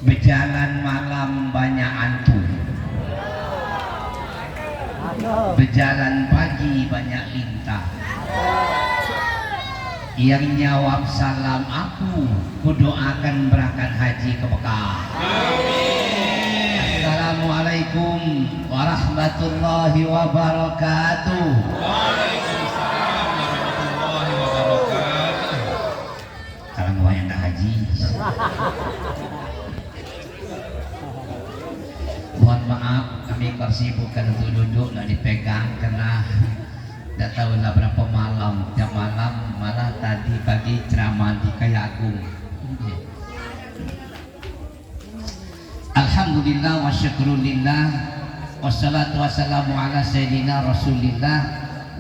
Berjalan malam banyak hantu, berjalan pagi banyak lintah. Yang jawab salam aku, kudoakan berangkat haji ke Mekah. Assalamualaikum warahmatullahi wabarakatuh. Waalaikumsalam warahmatullahi wabarakatuh. Kalau mau yang haji, mohon maaf kami sibukkan untuk duduk nak dipegang karena tidak tahu lah berapa malam. Jam malam malah tadi pagi ceramah di Kayagung. Alhamdulillah wa syukrulillah wassalatu wassalamu ala sayyidina rasulillah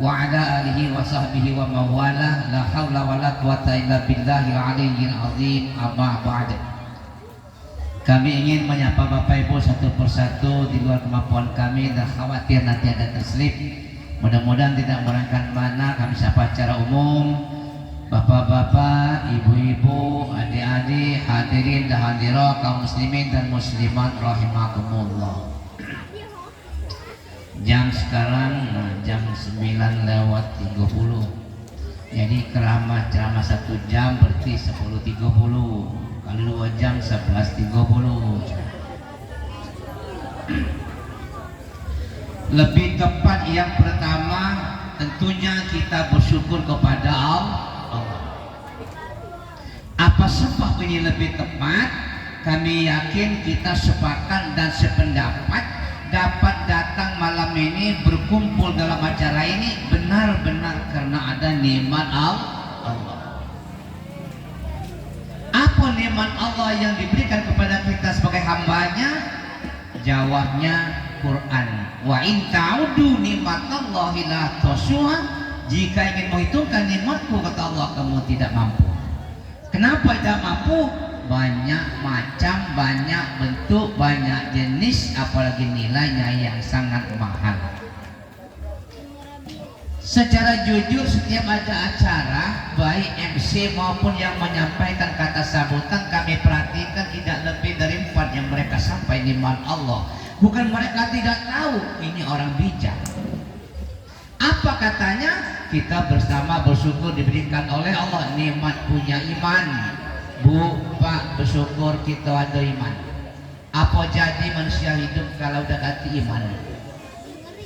wa ala alihi wa sahbihi wa mawala la hawla wa la quwata illa billahi aliyyil azim. Amma ba'd. Kami ingin menyapa Bapak Ibu satu persatu di luar kemampuan kami dan khawatir nanti ada terselip. Mudah-mudahan tidak merangkan mana kami sapa secara umum. Bapak-bapak, ibu-ibu, adik-adik, hadirin dan hadirat, kaum muslimin dan muslimat rahimakumullah. Jam sekarang jam 9:30. Jadi ceramah 1 jam berarti 10:30. Kalau 2 jam 11:30. Lebih tepat yang pertama tentunya kita bersyukur kepada Allah. Apa sebab ini lebih tepat? Kami yakin kita sepakat dan sependapat dapat datang malam ini berkumpul dalam acara ini benar-benar karena ada nikmat Allah. Apa nikmat Allah yang diberikan kepada kita sebagai hambanya? Jawabnya Quran. Wa in ta'udu nikmatallahi la tuhsuha. Jika ingin menghitungkan nikmatku, kata Allah, kamu tidak mampu. Kenapa tidak mampu? Banyak macam, banyak bentuk, banyak jenis, apalagi nilainya yang sangat mahal. Secara jujur setiap ada acara, baik MC maupun yang menyampaikan kata sambutan, kami perhatikan tidak lebih dari 4 yang mereka sampai nikmat Allah. Bukan mereka tidak tahu, ini orang bijak. Apa katanya? Kita bersama bersyukur diberikan oleh Allah nikmat punya iman. Bu, Pak, bersyukur kita ada iman. Apa jadi manusia hidup kalau udah ganti iman?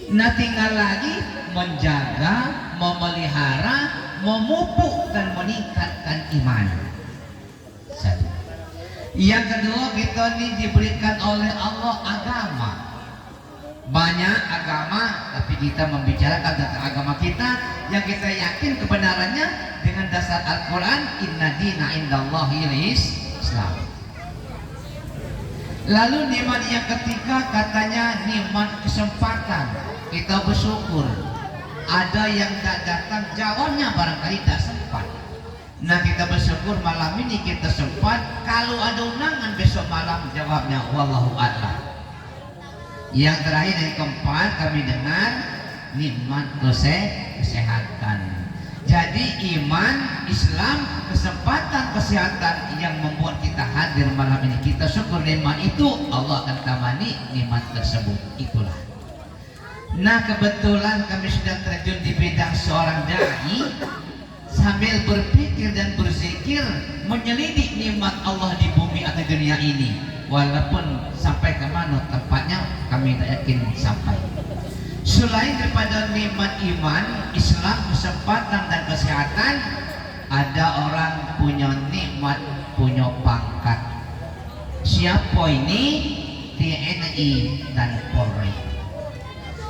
Nah tinggal lagi menjaga, memelihara, memupuk dan meningkatkan iman. Satu. Yang kedua, kita ini diberikan oleh Allah agama. Banyak agama, tapi kita membicarakan tentang agama kita yang kita yakin kebenarannya dengan dasar Al-Quran. Inna dina indallahil Islam. Lalu nikmat yang ketiga katanya nikmat kesempatan. Kita bersyukur. Ada yang tak datang, jawabnya barangkali tak sempat. Nah kita bersyukur malam ini kita sempat. Kalau ada undangan besok malam, jawabnya wallahu a'lam. Yang terakhir yang keempat kami dengar nikmat kesehatan. Jadi iman, Islam, kesempatan, kesehatan yang membuat kita hadir malam ini. Kita syukur nikmat itu, Allah akan tamani nikmat tersebut. Itulah. Nah kebetulan kami sudah terjun di bidang seorang dai. Sambil berpikir dan berzikir menyelidik nikmat Allah di bumi atau dunia ini, walaupun sampai ke mana tempatnya kami tak yakin sampai. Selain daripada nikmat iman, Islam, kesempatan dan kesehatan, ada orang punya nikmat, punya pangkat. Siapa ini? TNI dan Polri.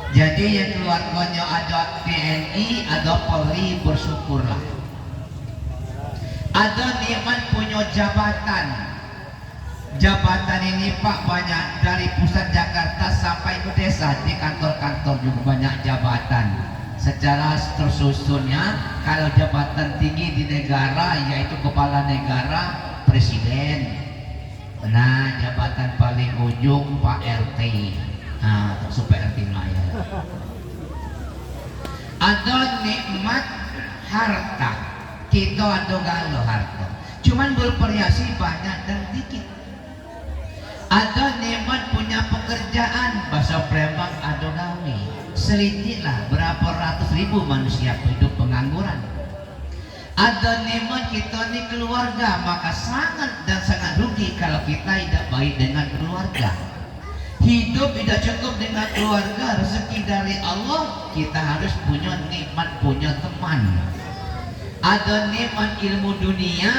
Jadi yang keluarganya ada TNI, ada Polri, bersyukurlah. Ada nikmat punya jabatan. Jabatan ini Pak banyak, dari pusat Jakarta sampai ke desa, di kantor-kantor juga banyak jabatan. Secara tersusunnya, kalau jabatan tinggi di negara yaitu kepala negara, presiden. Nah jabatan paling ujung Pak RT. Nah, supaya RT melayan. Ada nikmat harta. Kita ada galau harta. Cuman bervariasi banyak dan dikit. Ada nikmat punya pekerjaan, bahasa Palembang ada gawe. Selidiklah berapa ratus ribu manusia hidup pengangguran. Ada nikmat kita ni keluarga, maka sangat dan sangat rugi kalau kita tidak baik dengan keluarga. Hidup tidak cukup dengan keluarga, rezeki dari Allah. Kita harus punya nikmat, punya teman. Ada nikmat ilmu dunia,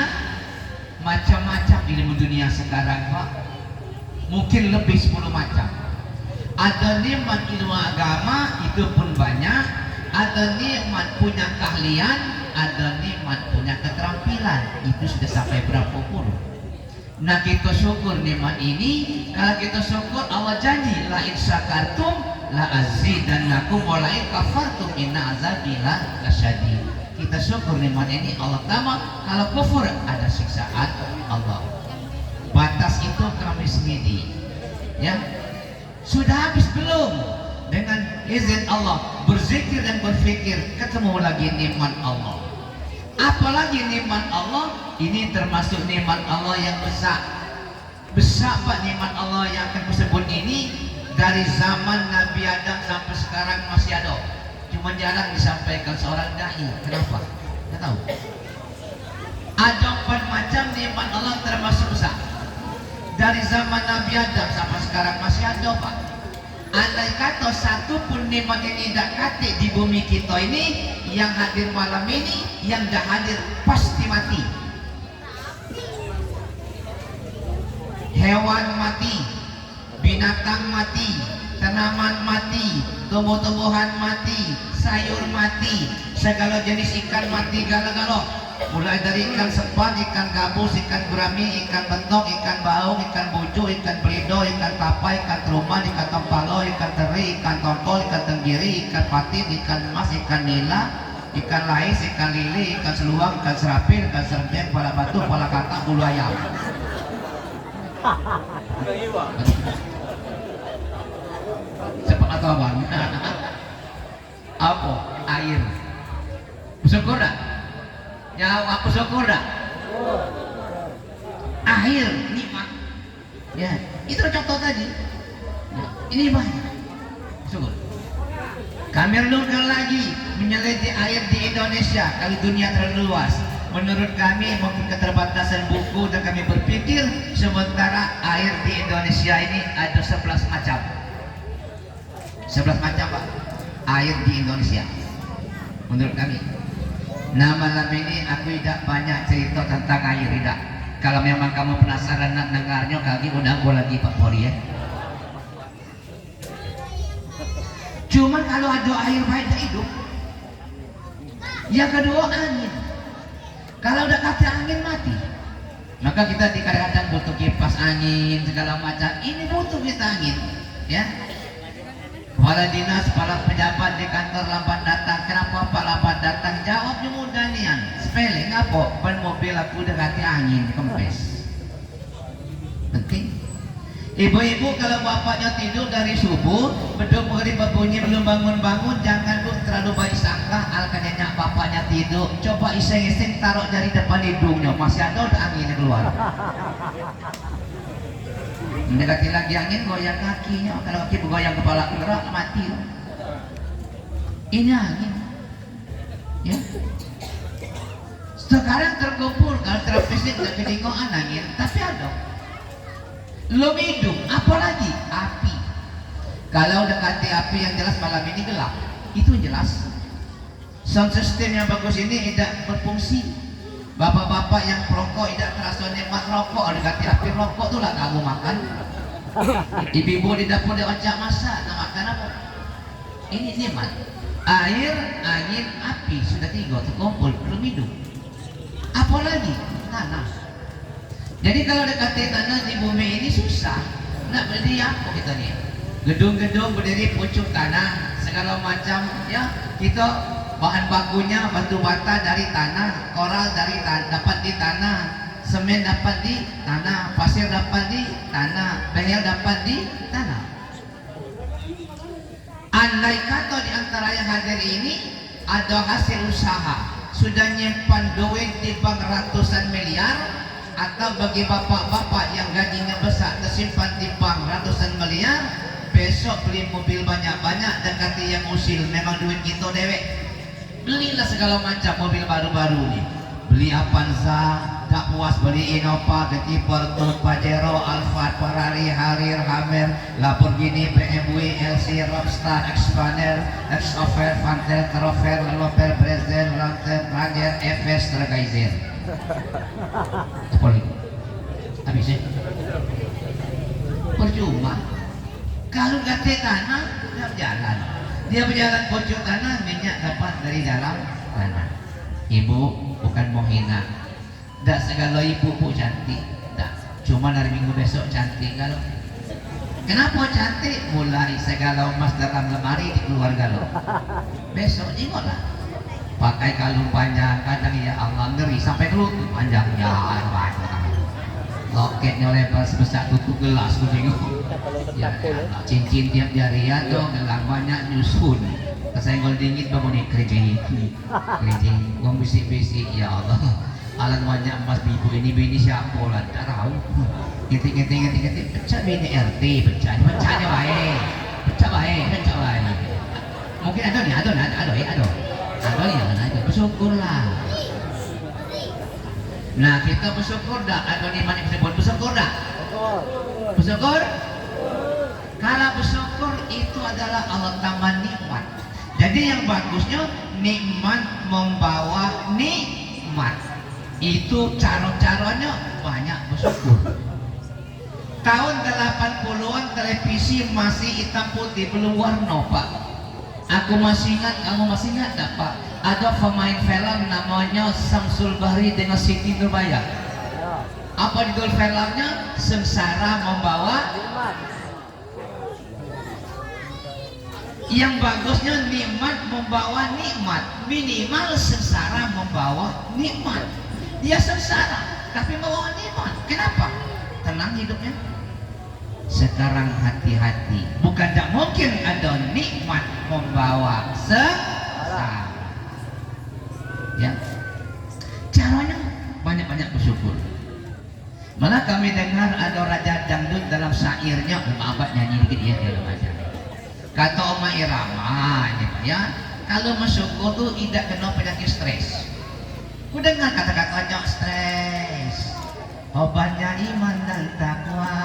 macam-macam ilmu dunia sekarang Pak, mungkin lebih 10 macam. Ada nikmat ilmu agama, itu pun banyak. Ada nikmat punya keahlian, ada nikmat punya keterampilan, itu sudah sampai berapa puluh. Nah kita syukur nikmat ini. Kalau kita syukur, Allah janji la in syakartum la azidannakum wa la in kafartum inna azabi lasyadid. Kita syukur nikmat ini Allah tambah. Kalau kufur ada siksaan Allah. Batas itu kami sendiri. Ya, sudah habis belum? Dengan izin Allah berzikir dan berfikir, ketemu lagi nikmat Allah. Apalagi nikmat Allah ini termasuk nikmat Allah yang besar. Besar Pak nikmat Allah yang akan disebut ini. Dari zaman Nabi Adam sampai sekarang masih ada. Cuma jarang disampaikan seorang dai. Kenapa? Tidak tahu. Ada 4 macam nikmat Allah termasuk besar. Dari zaman Nabi Adam sampai sekarang masih ada Pak. Andai kata satu pun nikmat ini tidak kate di bumi kita ini, yang hadir malam ini, yang dah hadir pasti mati. Hewan mati, binatang mati, tanaman mati, tumbuh-tumbuhan mati, sayur mati, segala jenis ikan mati gala-gala. Mulai dari ikan sepat, ikan gabus, ikan gurami, ikan bentok, ikan baung, ikan bucu, ikan belido, ikan tapai, ikan teruman, ikan tempalo, ikan teri, ikan tongkol, ikan tenggiri, ikan patin, ikan emas, ikan nila, ikan lais, ikan lili, ikan seluang, ikan serapin, ikan serpian, kepala batu, kepala katak, bulu ayam. Cepat atau apa? Apa? Air. Bersyukur tak? Ya, aku syukur dah. Akhir nikmat. Ya, itu contoh tadi. Ya, ini banyak. Syukur. Kami renungkan lagi meneliti air di Indonesia. Kalau dunia terlalu luas, menurut kami mungkin keterbatasan buku, dan kami berpikir sementara air di Indonesia ini ada 11 macam. 11 macam Pak. Air di Indonesia. Menurut kami. Nah malam ini aku tidak banyak cerita tentang air, tidak. Kalau memang kamu penasaran nak dengarnya, kaki undang aku lagi Pak Poli ya. Cuma kalau ada air baik tak hidup. Yang kedua angin. Kalau udah kata angin mati. Maka kita di kadang-kadang butuh kipas angin segala macam. Ini butuh kita angin, ya. Kepala dinas, kepala pejabat di kantor lambat datang. Kenapa Pak lambat datang? Jawabnya mudah nian. Sepele, ngapa? Ban mobil aku udah ganti angin, kempes. Penting. Ibu-ibu kalau bapaknya tidur dari subuh, beduk maghrib berbunyi belum bangun-bangun, jangan bu terlalu baik sangka. Alkannya bapaknya tidur, coba iseng-iseng taruh jari depan hidungnya, masih ada udah anginnya keluar. Mendekati lagi angin, goyang kakinya. Kalau kaki bergoyang kepala gerak, mati. Ini angin, ya. Sekarang terkumpul, kalau terfisik dan kedingoan angin, tapi ada. Belum hidup, apalagi api. Kalau dekati api yang jelas malam ini gelap, itu jelas. Sound system yang bagus ini tidak berfungsi. Bapak-bapak yang perokok tidak terasa nikmat rokok, dekati api rokok tuh lah kamu makan. Ibu-ibu di dapur dia ajak masak, nak makan apa? Ini nikmat. Air, angin, api sudah 3 terkumpul, belum hidup. Apalagi tanah. Jadi kalau dekati tanah di bumi ini susah. Nak berdiri apa kita nih? Gedung-gedung berdiri pucuk tanah, segala macam ya. Kita bahan bakunya batu bata dari tanah, koral dari dapat di tanah, semen dapat di tanah, pasir dapat di tanah, behel dapat di tanah. Andai kata di antara yang hadir ini ada hasil usaha, sudah nyimpan duit di bank ratusan miliar, atau bagi bapak-bapak yang gajinya besar simpan di bank ratusan miliar, besok beli mobil banyak-banyak dan kata yang usil memang duit kita dewek. Belilah segala macam mobil baru-baru nih. Beli Avanza, tak puas beli Innova, Ketiper, Pajero, Alphard, Ferrari, Harrier, Hammer, Lamborghini, BMW, LC, Rockstar, Expander, Exover, Fantel, Trover, Loper, Brezel, Lanter, Ranger, FS, Tergaizer. Sepuluh. Habis ya? Percuma. Kalau ganti tanah, dia berjalan. Dia berjalan pojok tanah, minyak dapat dari dalam tanah. Ibu bukan mau hina. Tak segala ibu cantik. Tak. Cuma dari minggu besok cantik kalau. Kenapa cantik? Mulai segala emas dalam lemari dikeluar galau. Besok jingotlah. Pakai kalung panjang, kadang ya Allah ngeri sampai kelut panjangnya Allah. Loketnya lebar sebesar tutup gelas kucing. Ya, cincin tiap jari ya dong, gelang banyak nyusun. Kesenggol dingin bangun nih kerjing, ngomong bisik-bisik ya Allah. Alan banyak emas bibu ini bini siapa lah, tak tahu. Ngetik, pecah bini RT, pecahnya baik, pecah baik. Mungkin ada ya, bersyukurlah. Nah kita bersyukur dah, ada di mana kita buat bersyukur dah? Bersyukur? Kalau bersyukur itu adalah Allah tambah nikmat. Jadi yang bagusnya nikmat membawa nikmat. Itu cara-caranya banyak bersyukur. Tahun 80-an televisi masih hitam putih, belum warna Pak. Aku masih ingat, kamu masih ingat tak Pak? Ada pemain film namanya Samsul Bahri dengan Siti Nurbaya. Apa judul filmnya? Sengsara Membawa. Yang bagusnya nikmat membawa nikmat. Minimal sengsara membawa nikmat. Dia sengsara tapi membawa nikmat. Kenapa? Tenang hidupnya. Sekarang hati-hati. Bukan tak mungkin ada nikmat membawa sengsara. Ya, caranya banyak-banyak bersyukur. Malah kami dengar ada raja dangdut dalam syairnya, abad nyanyi dikit ya dalam aja. Kata Oma Irama, ya, kalau bersyukur tuh tidak kena penyakit stres. Ku dengar kata-katanya stres, obatnya iman dan takwa,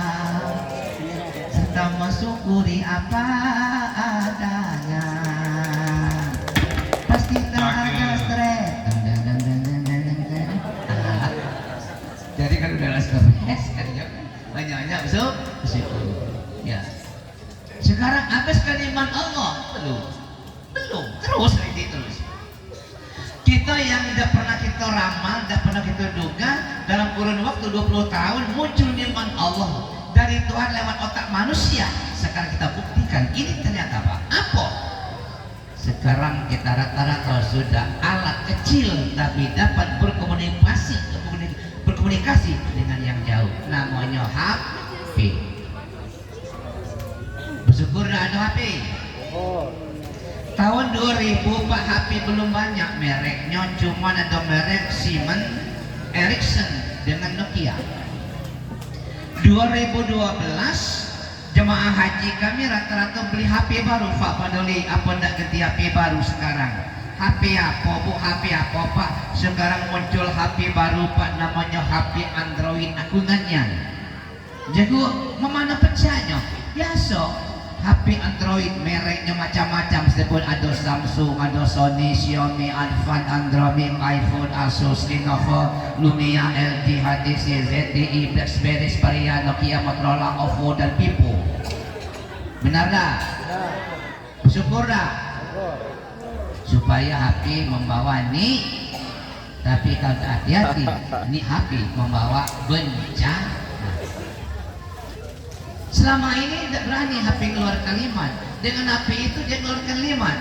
serta mensyukuri apa adanya. Pasti tak ada stres. Jadi kan udah stres, banyak-banyak bersyukur. Ya. Sekarang habis kalimat Allah belum, terus ini terus. Kita yang tidak pernah kita ramal, tidak pernah kita duga, dalam kurun waktu 20 tahun muncul nikmat Allah dari Tuhan lewat otak manusia. Sekarang kita buktikan ini ternyata apa? Sekarang kita rata-rata sudah alat kecil tapi dapat berkomunikasi dengan yang jauh. Namanya HP. Bersyukur dah ada HP. Tahun 2000 Pak HP belum banyak mereknya, cuma ada merek Siemens, Ericsson dengan Nokia. 2012 jemaah haji kami rata-rata beli HP baru. Pak Padoli, apa ndak ganti HP baru sekarang? HP apa Bu? HP apa Pak? Sekarang muncul HP baru Pak, namanya HP Android akungannya. Jadi memana pecahnya? Biasa HP Android mereknya macam-macam, sebut ada Samsung, ada Sony, Xiaomi, Advan, Android, iPhone, Asus, Lenovo, Lumia, LG, HTC, ZTE, BlackBerry, Xperia, Nokia, Motorola, Oppo dan Vivo. Benar dah? Bersyukur dah? Supaya HP membawa nih, tapi kalau hati-hati, nih HP membawa bencana. Selama ini tidak berani HP keluar kalimat. Dengan HP itu dia keluar kalimat.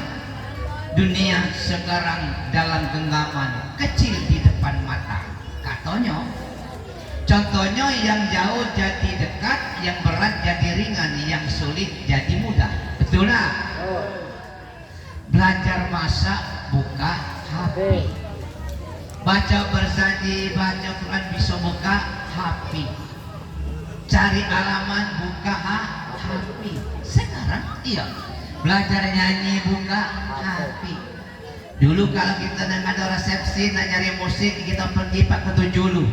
Dunia sekarang dalam genggaman, kecil di depan mata. Katanya. Contohnya yang jauh jadi dekat, yang berat jadi ringan, yang sulit jadi mudah. Betul lah? Belajar masak buka HP. Baca bersaji, baca Quran bisa buka HP. cari alamat buka HP. Sekarang iya belajar nyanyi buka HP. Dulu kalau kita ada resepsi nyari musik kita pergi pak ke Tujulu.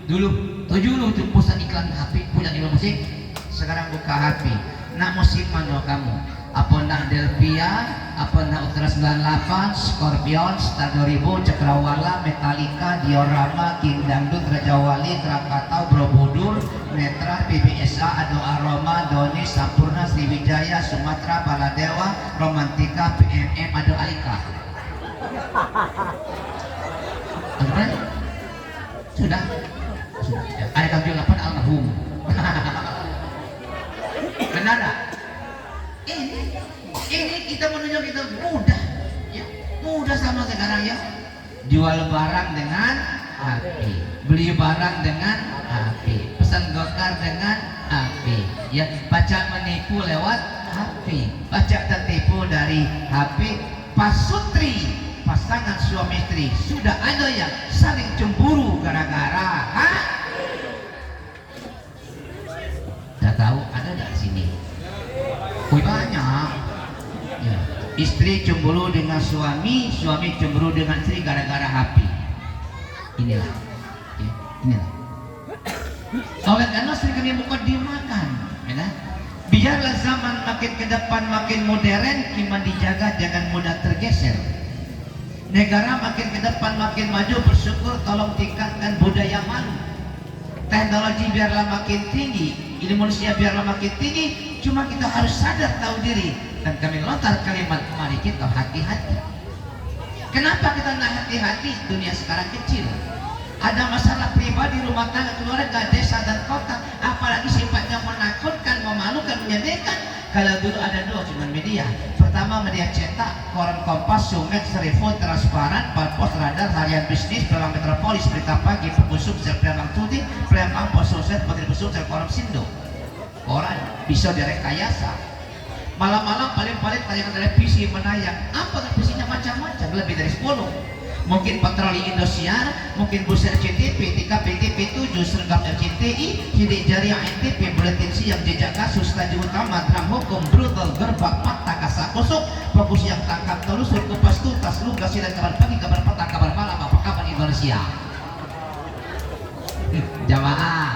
Dulu Tujulu itu pusat iklan HP punya iklan musik. Sekarang buka HP. Nak musik mana kamu? Apa nak Delvia, apa nak Ultra 98, Scorpion, Star 2000, Cakrawala, Metallica, Diorama, King Dangdut, Raja Wali, Krakatau, Borobudur, Netra, PBSA, Ado Aroma, Doni, Sampurna, Sriwijaya, Sumatera, Baladewa, Romantika, PMM, Ado Alika. Sudah? Sudah. Ada kami lapan almarhum. Benar tak? Ini kita menunjuk kita mudah, ya mudah sama sekarang ya. Jual barang dengan HP, beli barang dengan HP, pesan gokar dengan HP, ya baca menipu lewat HP, baca tertipu dari HP. Pasutri pasangan suami istri sudah ada yang saling cemburu gara-gara Tidak tahu ada dari sini. Banyak ya. Istri cemburu dengan suami, suami cemburu dengan istri gara-gara HP. Inilah ya, inilah oleh karena sering kami buka dimakan ya. Biarlah zaman makin ke depan makin modern, iman dijaga jangan mudah tergeser. Negara makin ke depan makin maju, bersyukur tolong tingkatkan budaya malu. Teknologi biarlah makin tinggi, ilmu manusia biarlah makin tinggi, cuma kita harus sadar tahu diri. Dan kami lontar kalimat, mari kita hati-hati. Kenapa kita nggak hati-hati? Dunia sekarang kecil, ada masalah pribadi, rumah tangga, keluarga, desa dan kota, apalagi sifatnya menakutkan, memalukan, menyedihkan. Kalau dulu ada dua cuma media. Pertama media cetak, koran Kompas, Sumet, Serifu, Transparan, Parpos, Radar, Harian Bisnis, Pelang Metropolis, Berita Pagi, Pembusuk, Pelang Tudi, Pelang Pososet, Putri Busuk, Koran Sindo. Koran bisa direkayasa. Malam-malam paling-paling tayangan televisi menayang. Apa televisinya macam-macam, lebih dari 10. Mungkin patroli Indosiar, mungkin Buser CTV, TKP TV7, Sergap RCTI, Sidik Jari NTV, Buletin Siang, Jejak Kasus, Tajuk Utama, Dram Hukum, Brutal, Gerbak, Fakta, Kasak Kusuk, Fokus yang tangkap telusur, Kupas Tuntas, Lugas, dan kabar pagi, kabar petang, kabar malam, apa kabar Indonesia? Jamaah,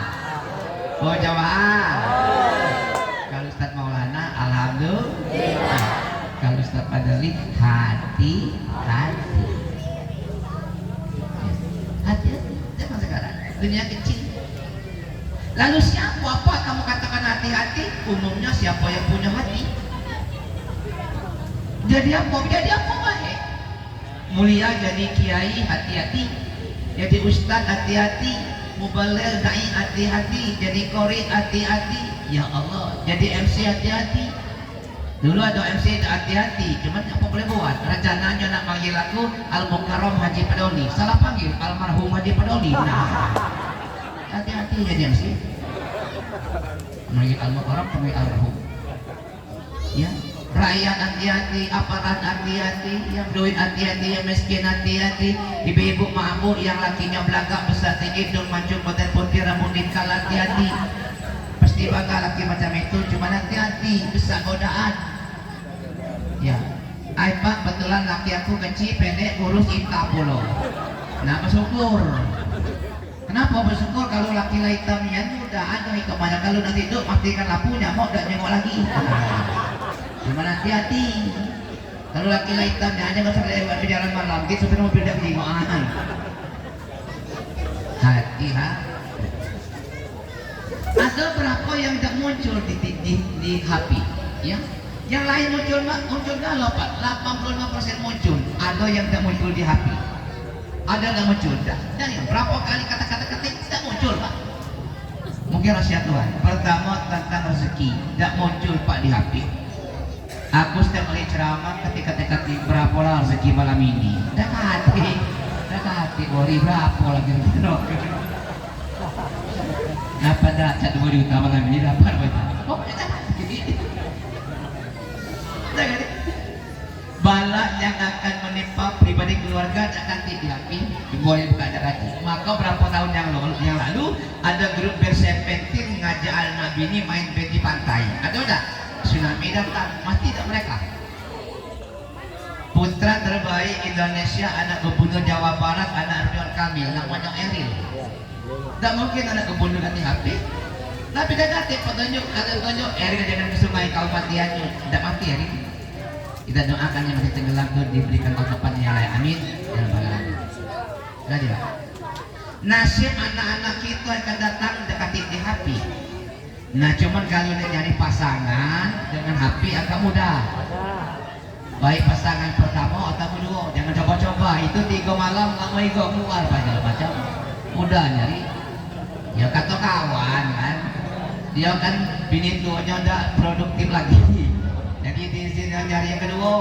oh jamaah. Kalau Ustaz Maulana, alhamdulillah. Kalau Ustaz Padali, hati-hati. Hati-hati, jangan sekarang dunia kecil. Lalu siapa apa kamu katakan hati-hati? Umumnya siapa yang punya hati? Jadi apa? Jadi apa baik? Mulia jadi kiai hati-hati, jadi ustaz hati-hati, mubaligh dai hati-hati, jadi qori hati-hati. Ya Allah, jadi MC hati-hati. Dulu ada MC hati-hati, cuman apa boleh buat? Rencananya nak panggil aku Al-Mukarram Haji Padoli, salah panggil almarhum Haji Padoli. Nah, hati-hati jadi MC. Panggil Al-Mukarram, panggil almarhum. Ya, rakyat hati-hati, aparat hati-hati, yang duit hati-hati, yang miskin hati-hati, ibu-ibu mabuk yang lakinya belagak besar tinggi, hidung mancung badan putih rambut dikal hati-hati. Pasti bakal laki macam itu, cuma hati-hati besar godaan. Ya, Pak betulan laki aku kecil, pendek, kurus, hitam puluh. Nah bersyukur. Kenapa bersyukur? Kalau laki hitamnya itu udah ada hitamnya. Kalau nanti itu matikan lampunya, mau udah nyengok lagi. Cuma hati-hati. Kalau laki hitamnya aja nggak usah lewat di jalan malam, gitu supir mobil udah kejiwaan. Hati-hati. Ada berapa yang tidak muncul di HP, ya? Yang lain muncul galau Pak, 85% muncul. Ada yang tidak muncul di HP, ada yang muncul. Dan berapa kali kata-kata ketik tidak muncul Pak? Mungkin rahasia Tuhan. Pertama tentang rezeki, tidak muncul Pak di HP. Aku setiap kali ceramah ketika berapa lah rezeki malam ini. Dekati, bori berapa lagi? Apa dah cat 2 juta malam ini dapat berapa? Oh, bala yang akan menimpa pribadi keluarga akan dihadapi boleh bukan hati. Maka berapa tahun yang lalu ada grup bersepenting ngajak bini main bed di pantai. Ada udah? Tsunami datang, mati tak mereka? Putra terbaik Indonesia, anak gubernur Jawa Barat, anak Ridwan Kamil, namanya Eril. Tak mungkin anak gubernur ganti HP. Tapi dah ganti petunjuk, ada petunjuk Eril jangan ke sungai kau matiannya. Tidak mati Eril. Kita doakan yang masih tenggelam itu diberikan kehidupan yang lain. Amin. Ya Rabbal Alamin. Dah tidak. Nasib anak-anak kita akan datang dekati di HP. Nah cuman kalau nyari pasangan dengan HP agak mudah. Baik pasangan pertama atau kedua, jangan coba-coba. Itu 3 malam lama ego keluar banyak macam. Mudah nyari. Ya kata kawan kan, dia kan bini tuanya udah produktif lagi. Jadi di sini nyari yang kedua.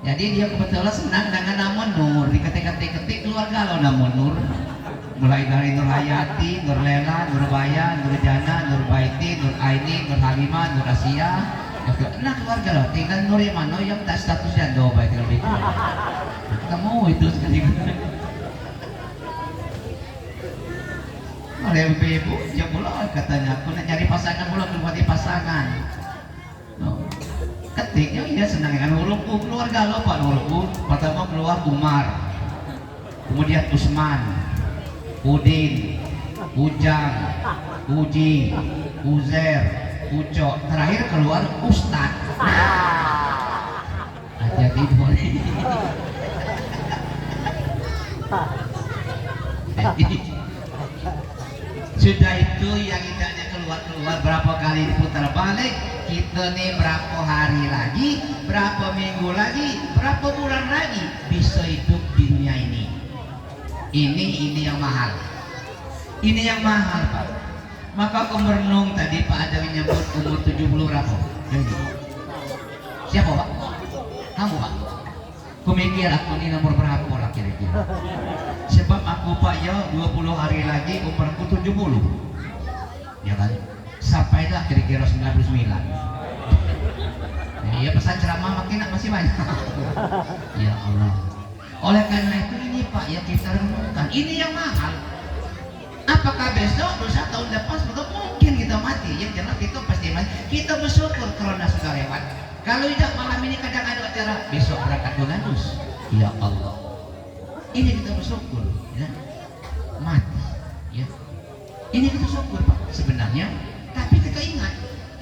Jadi dia kebetulan senang dengan nama Nur. Diketik-ketik keluar galau nama Nur. Mulai dari Nur Hayati, Nur Lela, Nur Baya, Nur Jana, Nur Baiti, Nur Aini, Nur Halimah, Nur Asia. Nah keluarga loh, tinggal Nur Imano yang tak statusnya do baik lebih. Kita mau itu sekali. Oleh ibu, ya pula katanya aku nak nyari pasangan pula keluar pasangan. No. Ketiknya dia senang dengan hurufku keluarga lo Pak hurufku. Pertama keluar Umar, kemudian Usman, Udin, Ujang, Uji, Uzer, Ucok, terakhir keluar Ustad. Hati-hati boleh. Sudah itu yang tidaknya keluar berapa kali diputar balik, kita nih berapa hari lagi, berapa minggu lagi, berapa bulan lagi bisa hidup di dunia ini. Ini yang mahal. Ini yang mahal Pak. Maka aku merenung tadi Pak ada menyebut umur 70 berapa? Siapa Pak? Kamu Pak? Aku mikir aku ini nomor berapa lah kira-kira. Sebab aku Pak ya 20 hari lagi umurku 70. Ya kan? Sampailah kira-kira 99. Ya pesan ceramah makin masih banyak. Ya Allah. Oleh karena itu ini Pak ya kita renungkan. Ini yang mahal. Apakah besok, lusa, tahun depan, sebetulnya mungkin kita mati. Yang jelas kita pasti mati. Kita bersyukur karena sudah lewat. Kalau tidak malam ini kadang ada acara, besok berangkat Dolanus. Ya Allah. Ini kita bersyukur. Ya. Mati. Ya. Ini kita syukur Pak sebenarnya. Tapi kita ingat.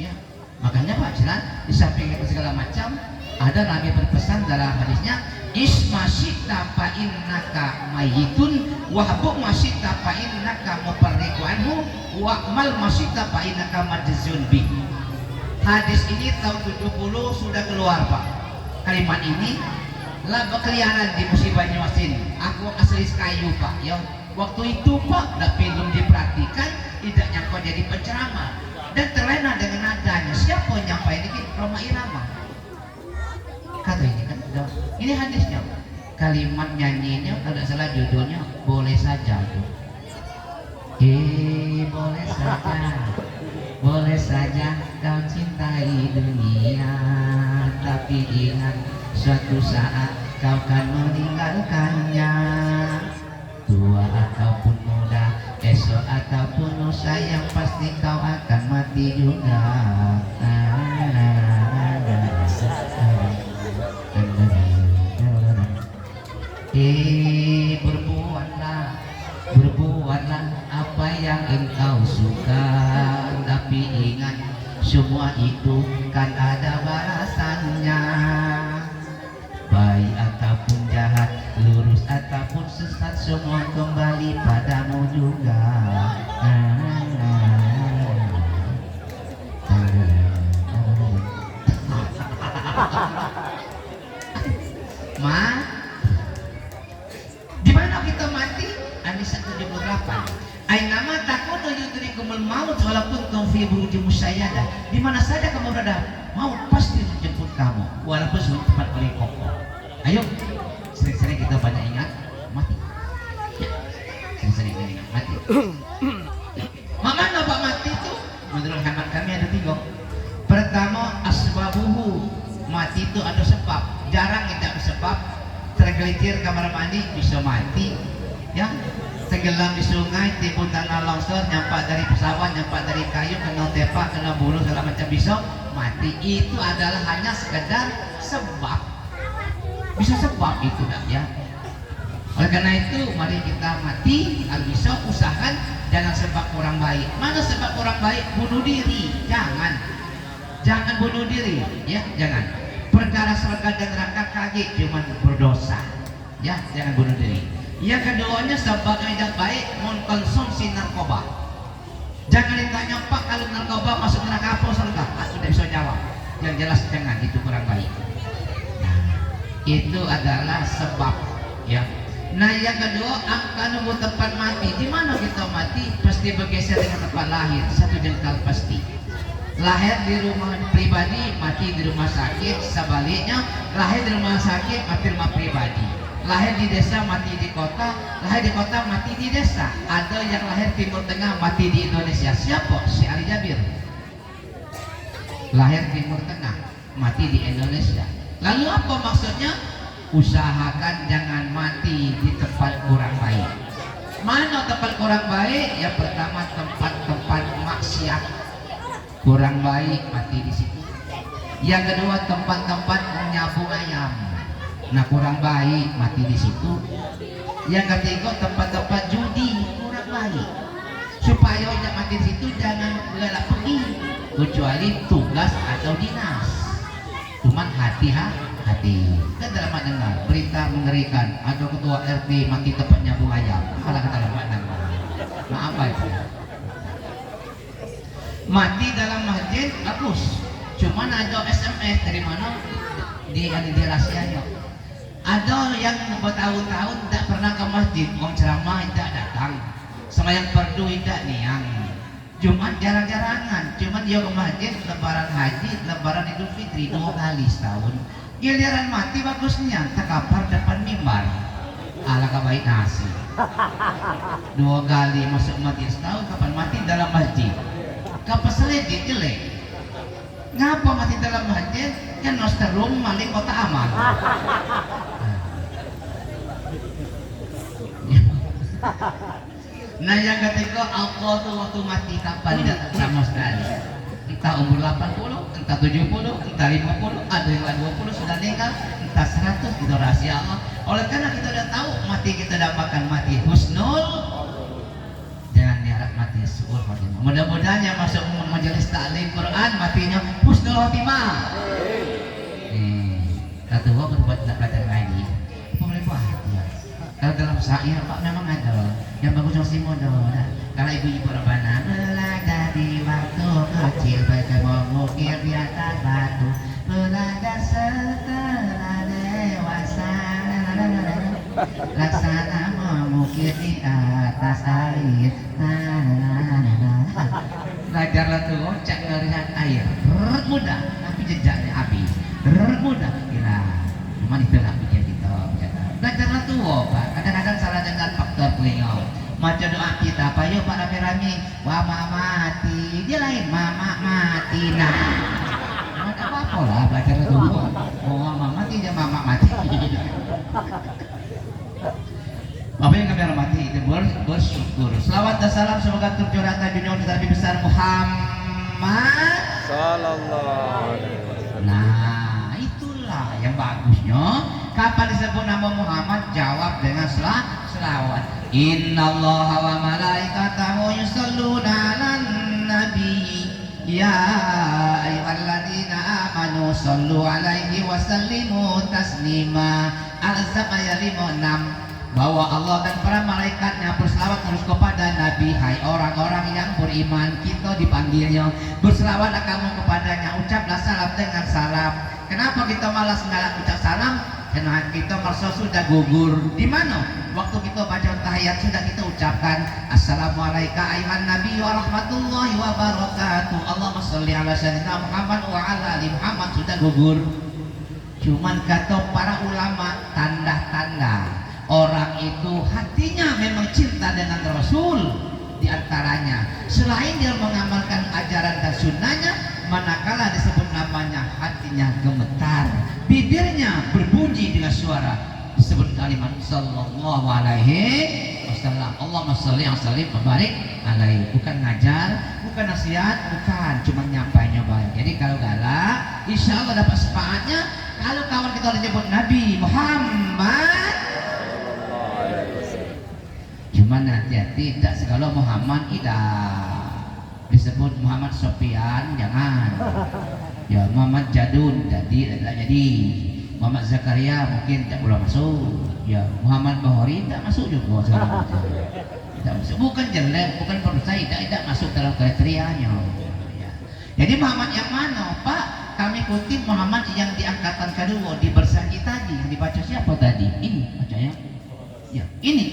Ya. Makanya Pak Jalan di samping itu segala macam ada Nabi berpesan dalam hadisnya, isma syi'ta fa innaka mayyitun wahbu masyita fa innaka mufarriqu anhu wa'mal masyita fa innaka majzun bi. Hadis ini tahun 70 sudah keluar Pak. Kalimat ini lah berkeliaran di musim Banyuasin. Aku asli Sekayu Pak ya. Waktu itu Pak dak belum diperhatikan, tidak nyangka jadi penceramah dan terlena dengan nadanya. Siapa yang nyampaikan ini? Roma Irama. Kata ini kan ini hadisnya. Kalimat nyanyinya kalau tidak salah judulnya boleh saja tuh. Boleh saja kau cintai dunia, tapi ingat suatu saat kau kan meninggalkannya. Tua ataupun muda, esok ataupun lusa, yang pasti kau akan mati juga. Berbuatlah apa yang engkau suka, tapi ingat semua itu kan ada balasannya. Baik ataupun jahat, lurus ataupun sesat, semua kembali padamu juga. Ma, di mana kita mati? An-Nisa 78. Ainama takunu yudrikumul maut walaupun tum fi burujin musayyadah. Di mana saja kamu berada, maut pasti menjemput kamu walaupun sudah tempat paling kokoh. Ayo, sering-sering kita banyak ingat mati. Ya, sering-sering ingat mati. Mana Pak mati itu? Menurut hemat kami ada 3. Pertama, asbabuhu. Mati itu ada sebab. Jarang tidak ada sebab. Tergelincir kamar mandi bisa mati. Ya, tenggelam di sungai, timbul tanah longsor, nyampak dari pesawat, nyampak dari kayu, kena tepak, kena bulu, segala macam bisa mati. Itu adalah hanya sekedar sebab, bisa sebab itu dah ya. Oleh karena itu mari kita mati kalau bisa usahakan jangan sebab orang baik. Mana sebab orang baik? Bunuh diri. Jangan bunuh diri ya, jangan. Perkara surga dan neraka kaget cuman berdosa ya, jangan bunuh diri. Yang keduanya sebab yang tidak baik mengkonsumsi narkoba. Jangan ditanya, Pak, kalau narkoba masuk neraka apa surga? Aku tidak bisa jawab. Yang jelas jangan, itu kurang baik. Nah, itu adalah sebab ya. Nah yang kedua, angka nunggu tempat mati. Di mana kita mati pasti bergeser dengan tempat lahir, satu jengkal pasti. Lahir di rumah pribadi, mati di rumah sakit. Sebaliknya, lahir di rumah sakit, mati di rumah pribadi. Lahir di desa, mati di kota. Lahir di kota, mati di desa. Ada yang lahir Timur Tengah, mati di Indonesia. Siapa? Si Ali Jabir. Lahir Timur Tengah, mati di Indonesia. Lalu apa maksudnya? Usahakan jangan mati di tempat kurang baik. Mana tempat kurang baik? Yang pertama tempat-tempat maksiat kurang baik, mati di situ. Yang kedua tempat-tempat menyabung ayam, nah kurang baik, mati di situ. Yang ketiga tempat-tempat judi, kurang baik. Supaya tidak mati di situ jangan gelap pergi, kecuali tugas atau dinas. Cuman hati-hati. Kan dalam dengar berita mengerikan, ada ketua RT mati tempat nyambung ayam. Kalah kata dalam dengar. Maaf baik. Mati dalam masjid bagus. Cuman ada SMS dari mana di rahasianya. Ada yang bertahun-tahun tidak pernah ke masjid, mau ceramah tidak datang, sembahyang fardu tidak niang. Jumat jarang-jarangan, cuman dia ke masjid lebaran haji, lebaran idul fitri 2 kali setahun. Giliran mati bagusnya terkapar depan mimbar. Ala kabaik nasi. 2 kali masuk masjid setahun, kapan mati dalam masjid? Kapeselit jelek. Ngapa mati dalam masjid? Kan nosterum maling kota aman. Nah yang ketiga, Allah tuh waktu mati kapan tidak sama sekali. Entah umur 80, entah 70, entah 50, ada yang 20 sudah meninggal, entah 100, itu rahasia Allah. Oleh karena kita sudah tahu mati kita dapatkan mati husnul, jangan diharap mati su'ul khotimah. Mudah-mudahan yang masuk majelis taklim Quran matinya husnul khotimah. Kata gua berbuat tidak belajar lagi. Apa boleh buat? Ya. Kalau dalam syair Pak memang ada yang bagus masih muda. Kalau ibu-ibu rebana belajar di waktu kecil baca mengukir di atas batu, belajar setelah dewasa laksana mengukir di atas air. Belajarlah tuh cak ngelihat air mudah tapi jejaknya habis. Mudah kira cuman itulah pikir kita belajarlah tuh Pak. Kadang-kadang salah dengar faktor beliau macam doa kita apa yuk Pak rame-rame mama mati, dia lain mama mati. Nah apa-apa lah belajarlah tuh mama mati dia mama mati. Bapak yang kami hormati itu bersyukur. Selawat dan salam semoga tercurah atas dunia kita Nabi besar Muhammad sallallahu alaihi wasallam. Nah, itulah yang bagusnya. Kapan disebut nama Muhammad, jawab dengan selawat. Innallaha wa malaikatahu yusholluna 'alan nabi. Ya ayyuhalladzina amanu shollu 'alaihi wa sallimu taslima. Al-Ahzab ayat 56. Bahwa Allah dan para malaikatnya berselawat terus kepada Nabi. Hai orang-orang yang beriman, kita dipanggilnya berselawat kamu kepadanya, ucaplah salam dengan salam. Kenapa kita malas nggak ucap salam? Karena kita merasa sudah gugur. Di mana? Waktu kita baca tahiyat sudah kita ucapkan Assalamualaikum ayuhan Nabi wa rahmatullahi wa barakatuh. Allahumma sholli ala sayyidina Muhammad wa ala ali Muhammad, sudah gugur. Cuman kata para ulama, tanda-tanda orang itu hatinya memang cinta dengan Rasul. Di antaranya selain dia mengamalkan ajaran dan sunnahnya, manakala disebut namanya hatinya gemetar, bibirnya berbunyi dengan suara disebut kalimat sallallahu alaihi wasallam. wasallam. Allahumma sholli wa sallim wa barik alaihi. Bukan ngajar, bukan nasihat, bukan, cuma nyampainya baik. Jadi kalau galak, insya Allah dapat sepaatnya. Kalau kawan kita udah nyebut Nabi Muhammad, cuma hati-hati, tidak segala Muhammad tidak disebut Muhammad Sofyan, jangan. Ya Muhammad Jadun jadi Muhammad Zakaria mungkin tidak boleh masuk. Ya Muhammad Bahori tidak masuk juga segala macam. Tidak masuk. Bukan jelek, bukan perusahaan, tidak masuk dalam kriterianya. Ya. Jadi Muhammad yang mana, Pak? Kami kutip Muhammad yang di angkatan kedua di bersagi tadi yang dibaca siapa tadi? Ini bacanya. Ya, ini.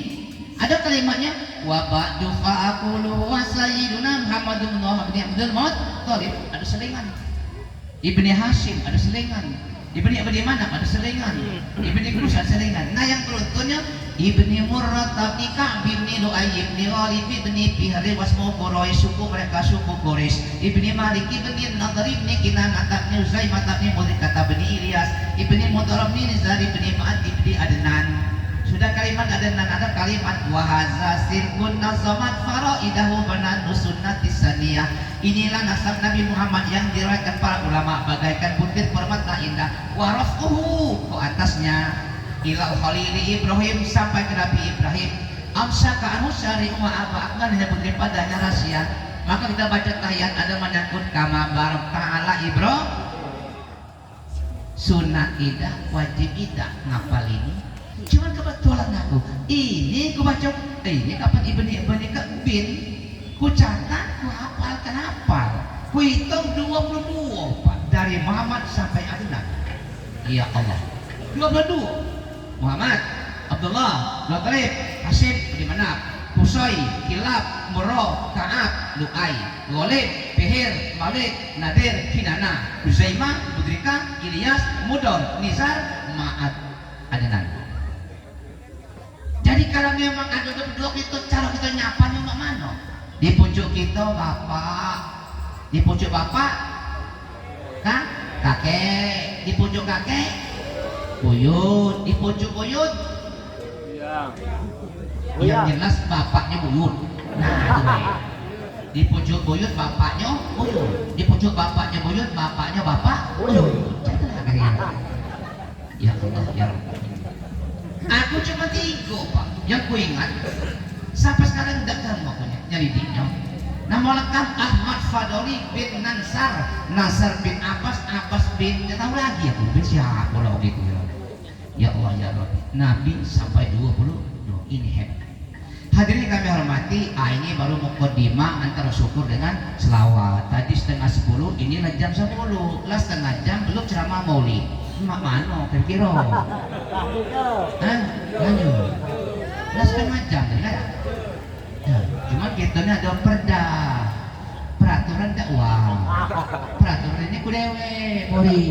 Ada kalimatnya wa ba'du fa'aqulu wa sayyiduna Muhammadun bin Abdul Muttalib, ada selingan. Ibni Hashim ada selingan. Ibni Manaf ada selingan. Ibni Quraish ada selingan. Nah yang beruntuknya Ibni Murrah bin Ka'b bin Lu'ay bin Ghalib bin Fihr wasmu Quraisy, suku mereka suku Quraisy. Ibni Malik bin Nadhr bin Kinanah bin Uzaimah bin Mudrik kata bin Ilyas. Ibni Mudarrab bin Zari bin Ma'ad bin Adnan. Sudah kalimat ada kalimat wahaza sirkun nazamat faraidahu banan sunnati saniyah. Inilah nasab Nabi Muhammad yang diriwayatkan para ulama bagaikan butir permata indah. Warafuhu ke atasnya ilal khalili Ibrahim sampai ke Nabi Ibrahim. Amsaka anhu syari'u wa aba'akna hanya butir padanya rahasia. Maka kita baca tahiyat ada menyangkut kama barak ta'ala Ibrahim. Sunnah idah, wajib idah, ngapal ini. Cuman kebetulan aku ini ku baca ini kapan ibni ke bin ku catat ku hafal ku hitung 22 Pak dari Muhammad sampai Adnan. Ya Allah 22 Muhammad, Abdullah, Talib, Hashim, Ibni Manaf, Qusay, Kilab, Murrah, Ka'ab, Lu'ay, Ghalib, Fihr, Malik, Nadir, Kinana, Uzaimah, Mudrika, Ilyas, Mudon, Nizar, Ma'ad, Adnan. Jadi kalau memang ada berdua itu cara kita nyapanya mana? Di pucuk kita bapak, di pucuk bapak, kan? Kakek, di pucuk kakek, buyut, di pucuk buyut. Yang jelas bapaknya buyut. Nah itu baik. Di pucuk buyut bapaknya buyut, di pucuk bapaknya buyut bapaknya bapak buyut. Ya Allah ya Allah. Aku cuma 3 Pak yang ku ingat sampai sekarang tidak tahu makanya nyelidiknya. Nama lengkap Ahmad Fadoli bin Nasar bin Abbas bin tidak tahu lagi aku bin siapa kalau gitu ya. Ya Allah ya Rabbi. Nabi sampai 20 ini hebat. Hadirin kami hormati, ini baru mukadimah antara syukur dengan selawat. Tadi setengah 10, ini jam 10, lah setengah jam belum ceramah maulid. Mak mano kira-kira? Lanjut. Lah setengah jam tadi kan? Cuma kita ini ada peraturan dakwah. Peraturan ini kudewe, Pori.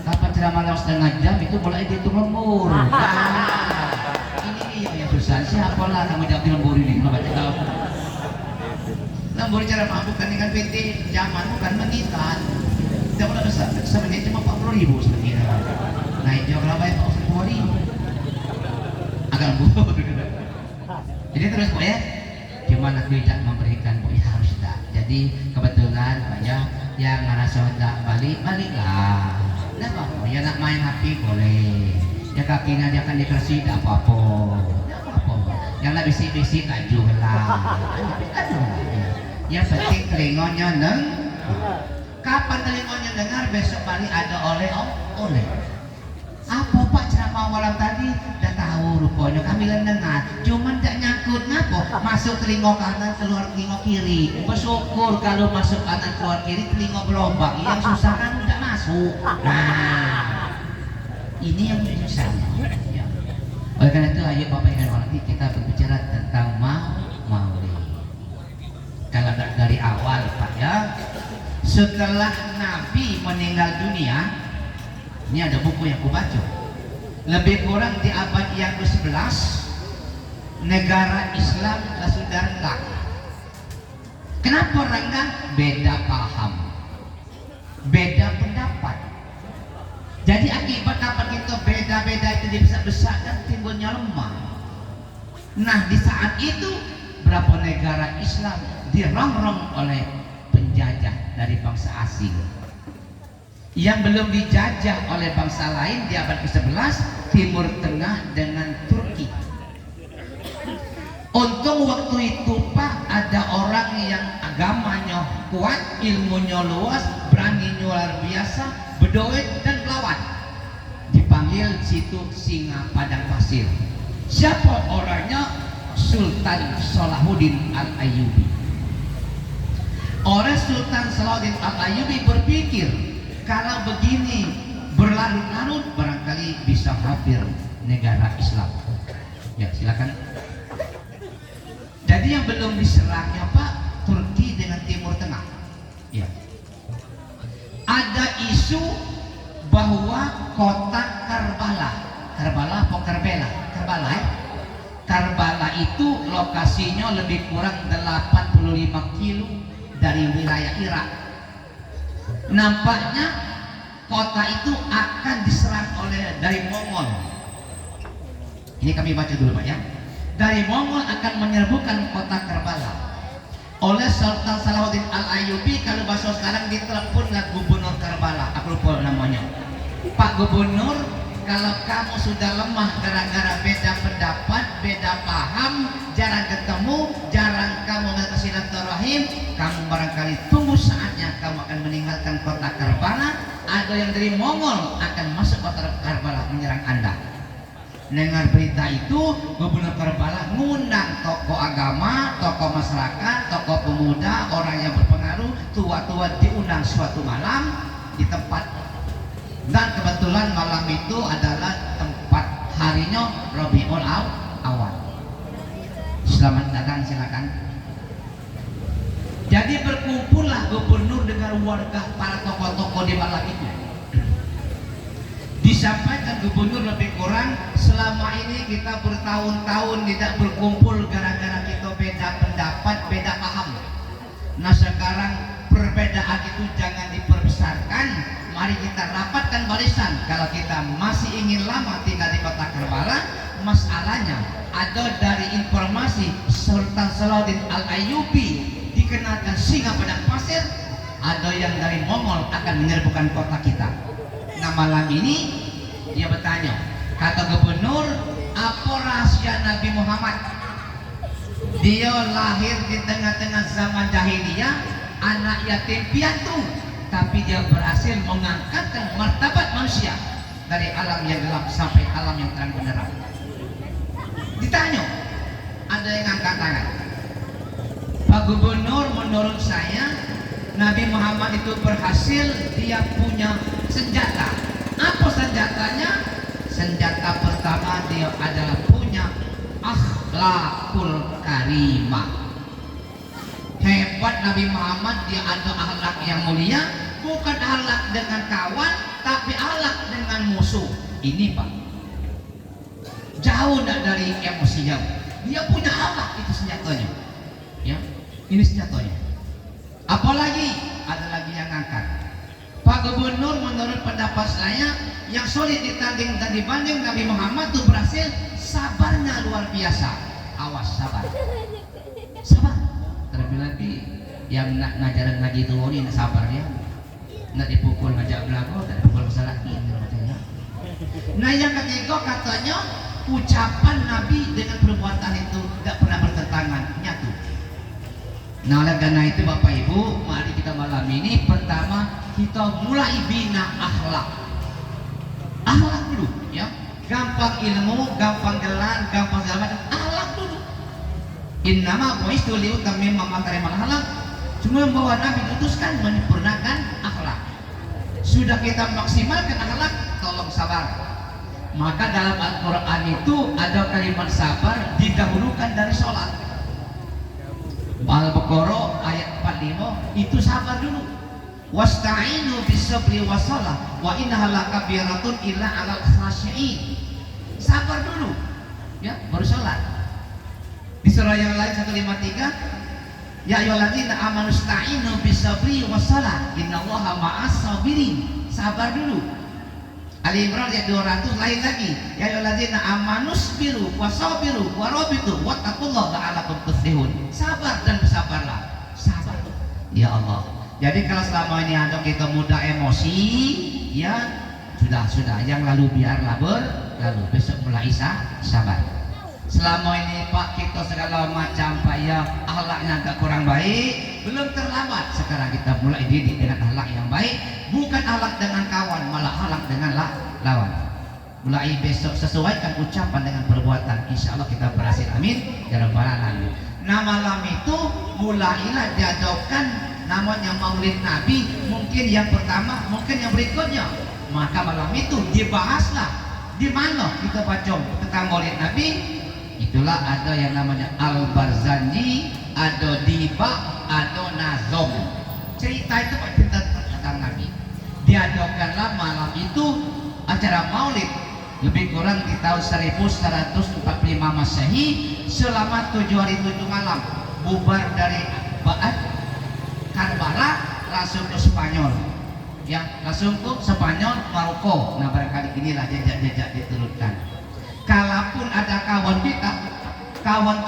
Kapan ceramah lewat setengah jam itu mulai dihitung lembur. Ini yang susah. Siapa lah kamu jawab di lembur ini? Kalau baca tahu. Lembur cara bukan dengan PT zaman, bukan menitan. Tidak boleh besar. Semenit cuma 40.000 sebenarnya. Naik jauh berapa ya Pak? 10.000. Agak lembur. Jadi terus Bu ya. Cuma nak tidak memberikan Bu ya harus tak. Jadi kebetulan Pak ya yang ngerasa tak baliklah. Tidak apa-apa. Ya nak main HP boleh. Ya kakinya dia akan dikasih tidak apa-apa. Yang lah bisik-bisik aja lah. Yang penting telinganya neng. Kapan telinganya dengar besok balik ada oleh. Apa Pak ceramah malam tadi? Dah tahu rupanya kami dengar. Cuman tak nyangkut ngapa? Masuk telinga kanan keluar telinga kiri. Bersyukur kalau masuk kanan keluar kiri telinga berlobang. Yang susah kan tidak masuk. Nah, ini yang susah. Ya. Oleh karena itu ayo Bapak Ibu nanti kita berbicara tentang maulid. Kalau dari awal Pak ya. Setelah Nabi meninggal dunia, ini ada buku yang aku baca. Lebih kurang di abad yang ke-11, negara Islam sudah renggang. Kenapa renggang? Beda paham, beda pendapat. Jadi akibat apa kita beda-beda itu bisa besar dan timbulnya lemah. Nah di saat itu berapa negara Islam dirongrong oleh penjajah dari bangsa asing. Yang belum dijajah oleh bangsa lain di abad ke-11 Timur Tengah dengan Turki. Untung waktu itu Pak ada orang yang agamanya kuat, ilmunya luas, berani luar biasa, berdoa dan melawan. Dipanggil situ Singa Padang Pasir. Siapa orangnya? Sultan Salahuddin Al-Ayyubi. Orang Sultan Salahuddin Al-Ayyubi berpikir kalau begini berlarut-larut barangkali bisa hampir negara Islam. Ya silakan. Jadi yang belum diserangnya Pak Turki dengan Timur Tengah. Ya. Ada isu bahwa kota Karbala itu lokasinya lebih kurang 85 kilo dari wilayah Irak. Nampaknya kota itu akan diserang dari Mongol. Ini kami baca dulu Pak ya. Dari Mongol akan menyerbukan kota Karbala oleh Sultan Salahuddin Al-Ayyubi. Kalau bahasa sekarang diteleponlah gubernur Karbala, aku lupa namanya. Pak Gubernur, kalau kamu sudah lemah gara-gara beda pendapat, beda paham, jarang ketemu, jarang kamu mengatasi silaturahim, kamu barangkali tunggu saatnya kamu akan meninggalkan kota Karbala. Ada yang dari Mongol akan masuk kota Karbala menyerang Anda. Dengar berita itu, Gubernur Karbala ngundang tokoh agama, tokoh masyarakat, tokoh pemuda, orang yang berpengaruh, tua-tua diundang suatu malam di tempat. Dan kebetulan malam itu adalah tempat harinya Rabiul Awal. Selamat datang, silakan. Jadi berkumpullah gubernur dengan warga, para tokoh-tokoh di malam itu. Disampaikan gubernur lebih kurang, selama ini kita bertahun-tahun tidak berkumpul gara-gara kita beda pendapat, beda paham. Nah sekarang perbedaan itu jangan diperbesarkan. Mari kita rapatkan barisan. Kalau kita masih ingin lama tinggal di kota Karbala, masalahnya ada dari informasi Sultan Salahuddin Al-Ayyubi dikenalkan Singa Padang Pasir, ada yang dari Mongol akan menyerbukan kota kita. Nah malam ini dia bertanya, kata gubernur, apa rahasia Nabi Muhammad? Dia lahir di tengah-tengah zaman jahiliyah, anak yatim piatu, tapi dia berhasil mengangkatkan martabat manusia dari alam yang gelap sampai alam yang terang benderang. Ditanya, ada yang angkat tangan. Pak Gubernur, menurut saya Nabi Muhammad itu berhasil, dia punya senjata. Apa senjatanya? Senjata pertama dia adalah punya akhlakul karimah. Hebat Nabi Muhammad, dia ada akhlak yang mulia, bukan akhlak dengan kawan, tapi akhlak dengan musuh. Ini Pak, jauh dari emosi jauh. Dia punya akhlak, itu senjatanya. Ya, ini senjatanya. Apalagi ada lagi yang angkat. Pak Gubernur, menurut pendapat saya yang solid ditanding dan dibanding Nabi Muhammad itu berhasil, sabarnya luar biasa. Awas, sabar. Sabar. Terlebih lagi yang nak ngajarin ngaji itu ini sabar ya. Nak dipukul ngajak belago, tak dipukul kesalaki. Nah yang ketiga katanya ucapan Nabi dengan perbuatan itu tidak pernah bertentangan, nyatu. Nah oleh karena itu Bapak Ibu, mari kita malam ini pertama kita mulai bina akhlak. Akhlak dulu ya. Gampang ilmu, gampang gelar, gampang segala macam. Akhlak dulu. Innama bu'istu liutammima makarimal akhlak. Cuma bahwa Nabi diutuskan menyempurnakan akhlak. Sudah kita maksimalkan akhlak, tolong sabar. Maka dalam Al-Quran itu ada kalimat sabar didahulukan dari sholat. Al-Baqarah ayat 45 itu sabar dulu. Wasta'inu bisabri wassalah wa innaha lakabiratun illa 'alal khashi'in. Sabar dulu ya, baru sholat. Di surah yang lain 153, ya ayyuhalladzina amanu sta'inu bisabri wassalah innallaha ma'as sabirin. Sabar dulu. Ali Imran ayat 200 lain lagi. Ya ayyuhalladzina amanus biru wasabiru warabitu wattaqullaha la'allakum tuflihun. Sabar dan bersabarlah. Sabar. Ya Allah. Jadi kalau selama ini ada kita mudah emosi, ya sudah yang lalu biarlah berlalu. Besok mulai sabar. Selama ini Pak kita segala macam Pak ya akhlaknya agak kurang baik, belum terlambat. Sekarang kita mulai didik dengan akhlak yang baik, bukan akhlak dengan kawan, malah akhlak dengan lawan. Mulai besok sesuaikan ucapan dengan perbuatan, insya Allah kita berhasil, amin ya rabbal alamin. Nah malam itu mulailah diadakan namanya Maulid Nabi, mungkin yang pertama, mungkin yang berikutnya. Maka malam itu dibahaslah di mana kita baca tentang Maulid Nabi. Itulah ada yang namanya Al-Barzanji, ada Diba, ada Nazom. Cerita itu tentang Nabi. Diadakanlah malam itu acara Maulid lebih kurang di tahun 1145 Masehi selama 7 hari 7 malam. Bubar dari Ba'ad Karbala langsung ke Spanyol. Ya, langsung ke Spanyol, Maroko. Nah barangkali inilah jejak-jejak diturunkan. Kalaupun ada kawan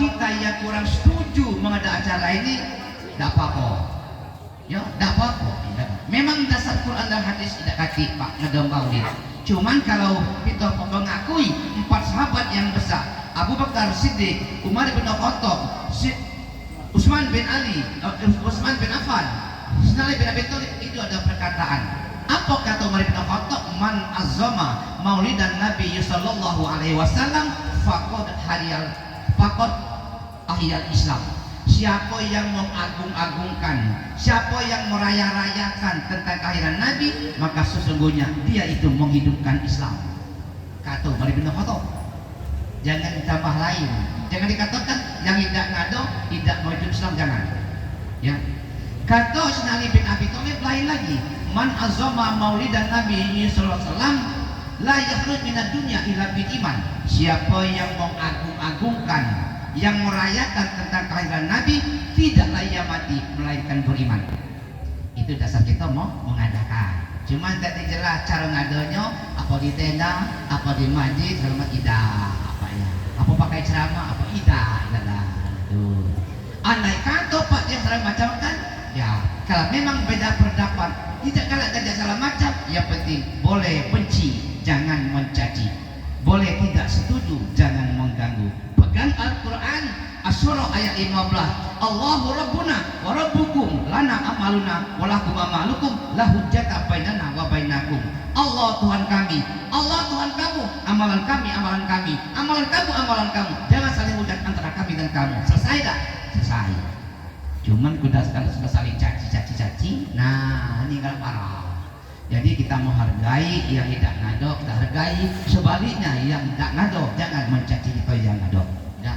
kita yang kurang setuju mengadakan acara ini, tidak apa-apa. Ya, tidak apa-apa. Ya. Memang dasar Quran dan hadis tidak kaki Pak ngadakan Maulid. Cuman kalau kita mengakui 4 sahabat yang besar, Abu Bakar Siddiq, Umar bin Khattab, Utsman bin Ali, Utsman bin Affan, Ali bin Abi Thalib, itu ada perkataan. Apa kata Umar bin Khattab? Man azzama maulidan Nabi sallallahu alaihi wasallam faqad ahyal Islam. Siapa yang mengagung-agungkan, siapa yang meraya-rayakan tentang kelahiran Nabi, maka sesungguhnya dia itu menghidupkan Islam. Kata Umar bin Khattab. Jangan ditambah lain. Jangan dikatakan yang tidak ngado, tidak mau hidup Islam, jangan. Ya. Kata Ali bin Abi Thalib lain lagi. Man azama maulidan Nabi sallallahu alaihi wasallam la yakhruj minad dunya illa bil iman. Siapa yang mengagung-agungkan, yang merayakan tentang kelahiran Nabi, tidaklah ia mati melainkan beriman. Itu dasar kita mau mengadakan. Cuman tadi jelas cara ngadonya, apa di tenda, apa di masjid, sama tidak apa ya. Apa pakai ceramah, apa tidak. Tuh. Andai kata Pak dia serang macam kan? Ya, kalau memang beda pendapat, tidak kalah gajah salah macam, yang penting boleh benci, jangan mencaci, boleh tidak setuju, jangan mengganggu. Pegang Al-Quran, Asy-Syura ayat 15. Allahu Rabbuna wa Rabbukum lana amaluna wa lakum amalukum la hujjata bainana wa bainakum. Allah Tuhan kami, Allah Tuhan kamu, amalan kami, amalan kami, amalan kamu, amalan kamu. Jangan saling hujat antara kami dan kamu. Selesai dah? Selesai. Cuman sudah saling caci. Nah, ini kalau parah. Jadi kita menghargai yang tidak ngado, kita hargai. Sebaliknya yang tidak ngado, jangan mencaci kita yang ngado. Ya,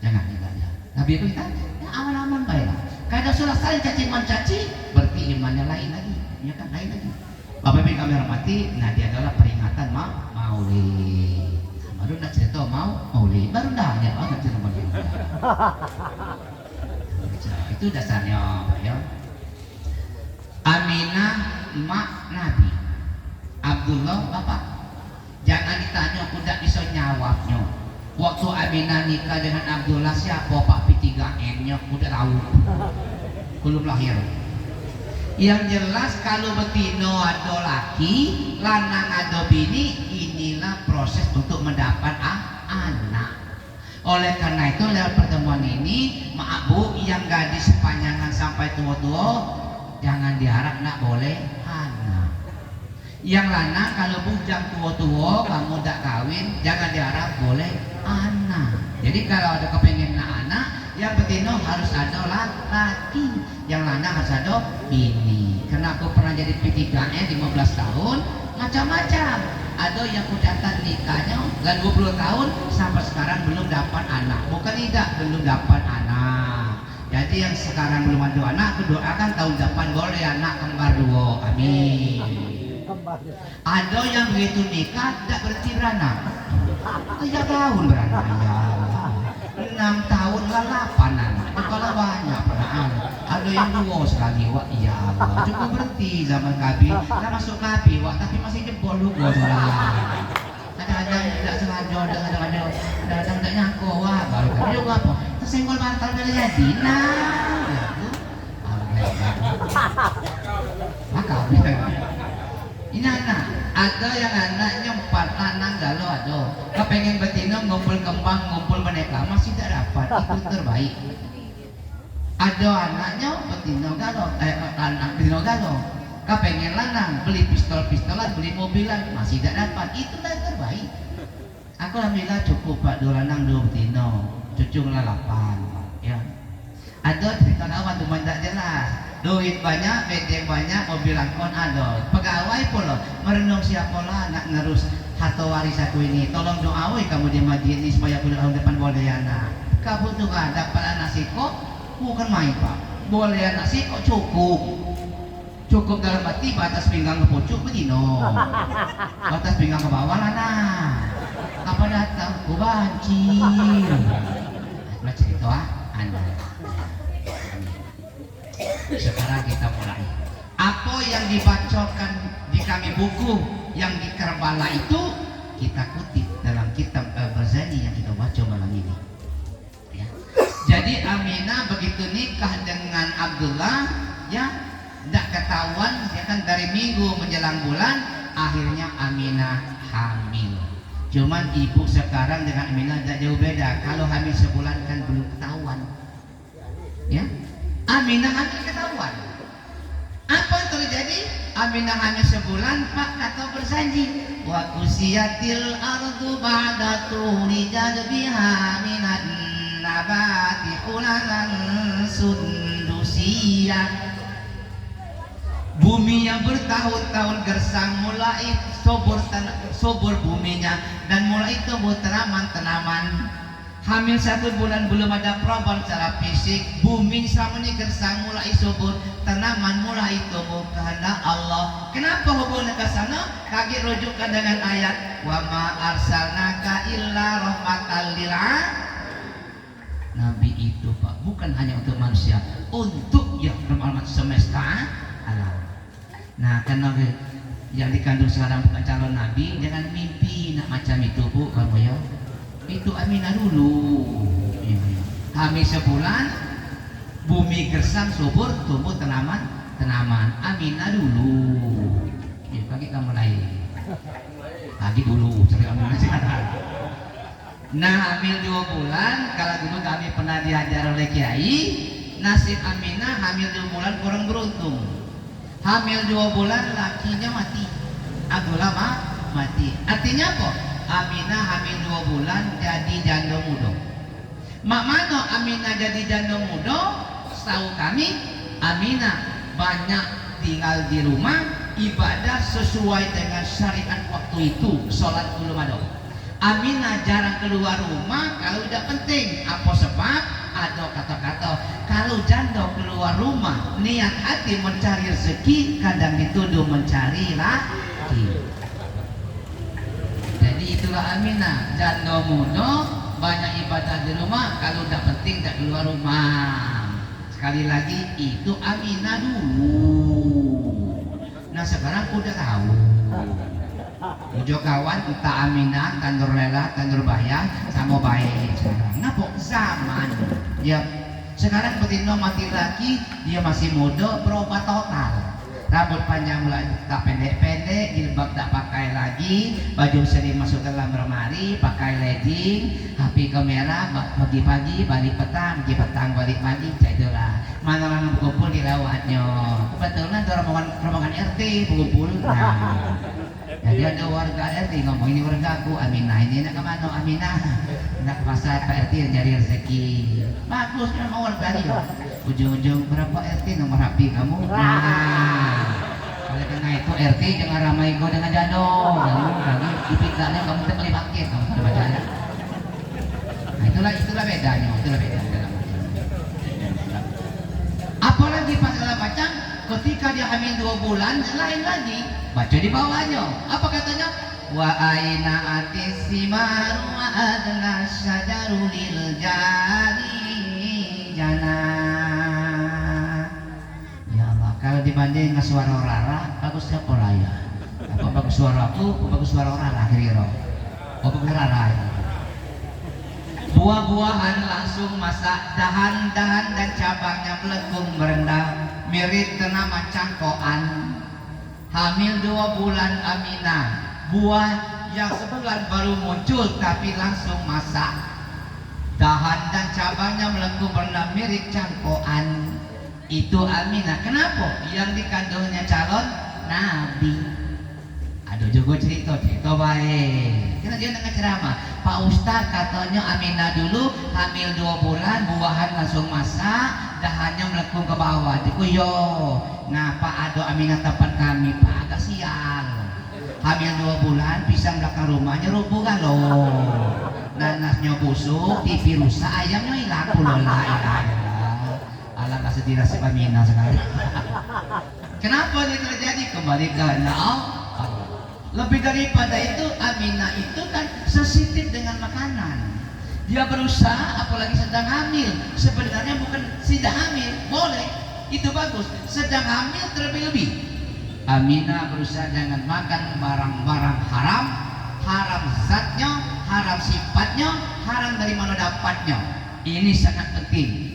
jangan ya. Nabi itu kita ya, aman-aman baiklah. Kalau sudah saling caci mencaci, berarti imannya lain lagi. Ya kan, lain lagi. Bapak Ibu kami hormati, nah dia adalah peringatan Maulid. Baru nak cerita Maulid, baru dah ya, nak cerita Maulid. Itu dasarnya ya. Aminah mak Nabi, Abdullah bapak. Jangan ditanya, udah bisa nyawabnya. Waktu Aminah nikah dengan Abdullah siapa Pak P3N-nya udah tahu, belum lahir. Yang jelas kalau betino ada laki, lanang ada bini, inilah proses untuk mendapat anak. Oleh karena itu lewat pertemuan ini, maaf Bu, yang gadis sepanjangan sampai tua-tua jangan diharap nak boleh anak. Yang lana kalau bujang tua-tua kamu tak kawin, jangan diharap boleh anak. Jadi kalau ada kepengen anak, yang betino harus ada laki, yang lana harus ada bini. Karena aku pernah jadi P3N 15 tahun, macam-macam. Ada yang udah nikahnya dan 20 tahun sampai sekarang belum dapat anak. Bukan tidak, belum dapat anak. Jadi yang sekarang belum ada anak, aku doakan tahun depan boleh anak kembar 2. Amin. Ada yang begitu nikah tidak berhenti beranak. 3 tahun beranak ya. 6 tahun lah 8 anak. Kalau banyak pernah. Ada ada yang dua sekali wak, ya Allah cukup berhenti zaman Nabi, kita masuk Nabi wak, tapi masih jebol juga kadang-kadang tidak sengaja, kadang-kadang tidak nyangka wak, baru kami juga apa, tersenggol bantal dari jadi, nah maka ini anak, ada yang anaknya 4 lanang galau ada, kepengen betina ngumpul kembang, ngumpul boneka masih tidak dapat, itu terbaik. Ada anaknya betina galau, anak betina galau, kepengen lanang beli pistol-pistolan, beli mobilan masih tidak dapat, itu terbaik. Aku alhamdulillah cukup Pak, 2 lanang 2 betina, cucu 8 ya. Ada cerita kawan cuma tidak jelas, duit banyak, bedeng banyak, mobil angkot ada, pegawai pula merenung siapa lah nak ngerus harta waris aku ini, tolong doawi kamu di masjid ini supaya aku tahun depan boleh anak. Kamu tuh kan dapat anak siko bukan main Pak, boleh anak siko cukup dalam arti batas pinggang ke pucuk bedino, batas pinggang ke bawah lah nah, apa datang ku banci lah cerita anda. Sekarang kita mulai. Apa yang dibacakan di kami buku yang di Karbala itu kita kutip dalam kitab Al-Ghazali yang kita baca malam ini. Ya. Jadi Aminah begitu nikah dengan Abdullah, ya, tidak ketahuan, ya kan dari minggu menjelang bulan, akhirnya Aminah hamil. Cuman ibu sekarang dengan Aminah tidak jauh beda. Kalau hamil sebulan kan belum ketahuan. Ya. Aminah hamil ketahuan. Apa yang terjadi? Aminah hamil sebulan, Pak kata berjanji. Wa kusiyatil ardu ba'da tuli jadbiha minan nabati kulalan sundusiyah. Bumi yang bertahun-tahun gersang mulai subur buminya dan mulai tumbuh tanaman-tanaman. Hamil 1 bulan belum ada problem secara fisik, bumi selama ini gersang mulai subur, tanaman mulai tumbuh kehendak Allah. Kenapa hubungan ke sana? Kaki rujukan dengan ayat wa ma arsalnaka illa rahmatan lil alamin. Nabi itu Pak bukan hanya untuk manusia, untuk yang bermanfaat semesta alam. Nah, karena yang dikandung sekarang bukan calon nabi, jangan mimpi nak macam itu Bu kamu ya. Itu Aminah dulu. Hamil sebulan, bumi gersang subur, tumbuh tanaman. Aminah dulu. Ya, pagi kita mulai. Pagi dulu, cari Aminah sekarang. Nah, hamil 2 bulan, kalau dulu kami pernah diajar oleh Kiai, nasib Aminah hamil 2 bulan kurang beruntung. Hamil 2 bulan lakinya mati, Abdullah mati. Artinya apa? Aminah hamil 2 bulan jadi janda muda. Mak mana Aminah jadi janda muda? Setahu kami Aminah banyak tinggal di rumah, ibadah sesuai dengan syariat waktu itu, sholat belum ada. Aminah jarang keluar rumah kalau tidak penting. Apa sebab? Ada kata-kata kalau janda keluar rumah niat hati mencari rezeki, kadang dituduh mencari laki. Jadi itulah Aminah, janda muda banyak ibadah di rumah, kalau tidak penting tidak keluar rumah. Sekali lagi itu Aminah dulu. Nah sekarang udah tahu. Ujo kawan entah Aminah, tandur lela, tandur bayar, sama baik sekarang. Kenapa? Zaman. Ya sekarang betina mati lagi, dia masih muda, berubah total. Rambut panjang mulai tak pendek-pendek, jilbab tak pakai lagi, baju sering masuk dalam lemari, pakai legging, HP kamera, pagi-pagi balik petang, pagi petang balik pagi, itulah. Mana orang berkumpul di lawatnya. Kebetulan ada rombongan RT berkumpul. Nah, jadi ada warga RT ngomong, ini warga aku Aminah, ini nak kemana Aminah? Nak ke pasar Pak RT nyari rezeki. Bagus memang warga dia. Ujung-ujung berapa RT nomor HP kamu? Nah, oleh karena itu RT jangan ramai gue dengan jado. Kamu dipitanya kamu terlibatkan kamu terbaca. Nah itulah bedanya, itulah bedanya. Apalagi pas dalam baca, ketika dia hamil 2 bulan, lain lagi. Baca di bawahnya. Apa katanya? Wa aina atisimaru wa adna syajaru lil jari jana. dibanding suara Rara bagus siapa raya apa bagus suara aku apa bagus suara Rara kira-kira oh bagus Rara ya. Buah-buahan langsung masak dahan-dahan dan cabangnya melengkung merendah mirip tanaman cangkoan hamil 2 bulan Aminah buah yang sebulan baru muncul tapi langsung masak dahan dan cabangnya melengkung merendah mirip cangkoan itu Aminah. Kenapa? Yang dikandungnya calon Nabi. Aduh juga cerita baik. Kita dia dengan ceramah. Pak Ustadz katanya Aminah dulu hamil 2 bulan, buahan langsung masak, dahannya melengkung ke bawah. Diku yo, ngapa ada Aminah tempat kami Pak? Agak sial. Hamil 2 bulan, pisang belakang rumahnya rubuh kan loh. Nanasnya busuk, TV rusak, ayamnya hilang pulau lah. Allah kasih tidak sepamina sekarang. Kenapa ini terjadi? Kembali karena Allah. Lebih daripada itu, Aminah itu kan sensitif dengan makanan. Dia berusaha, apalagi sedang hamil. Sebenarnya bukan sedang hamil, boleh, itu bagus. Sedang hamil terlebih-lebih. Aminah berusaha jangan makan barang-barang haram, haram zatnya, haram sifatnya, haram dari mana dapatnya. Ini sangat penting.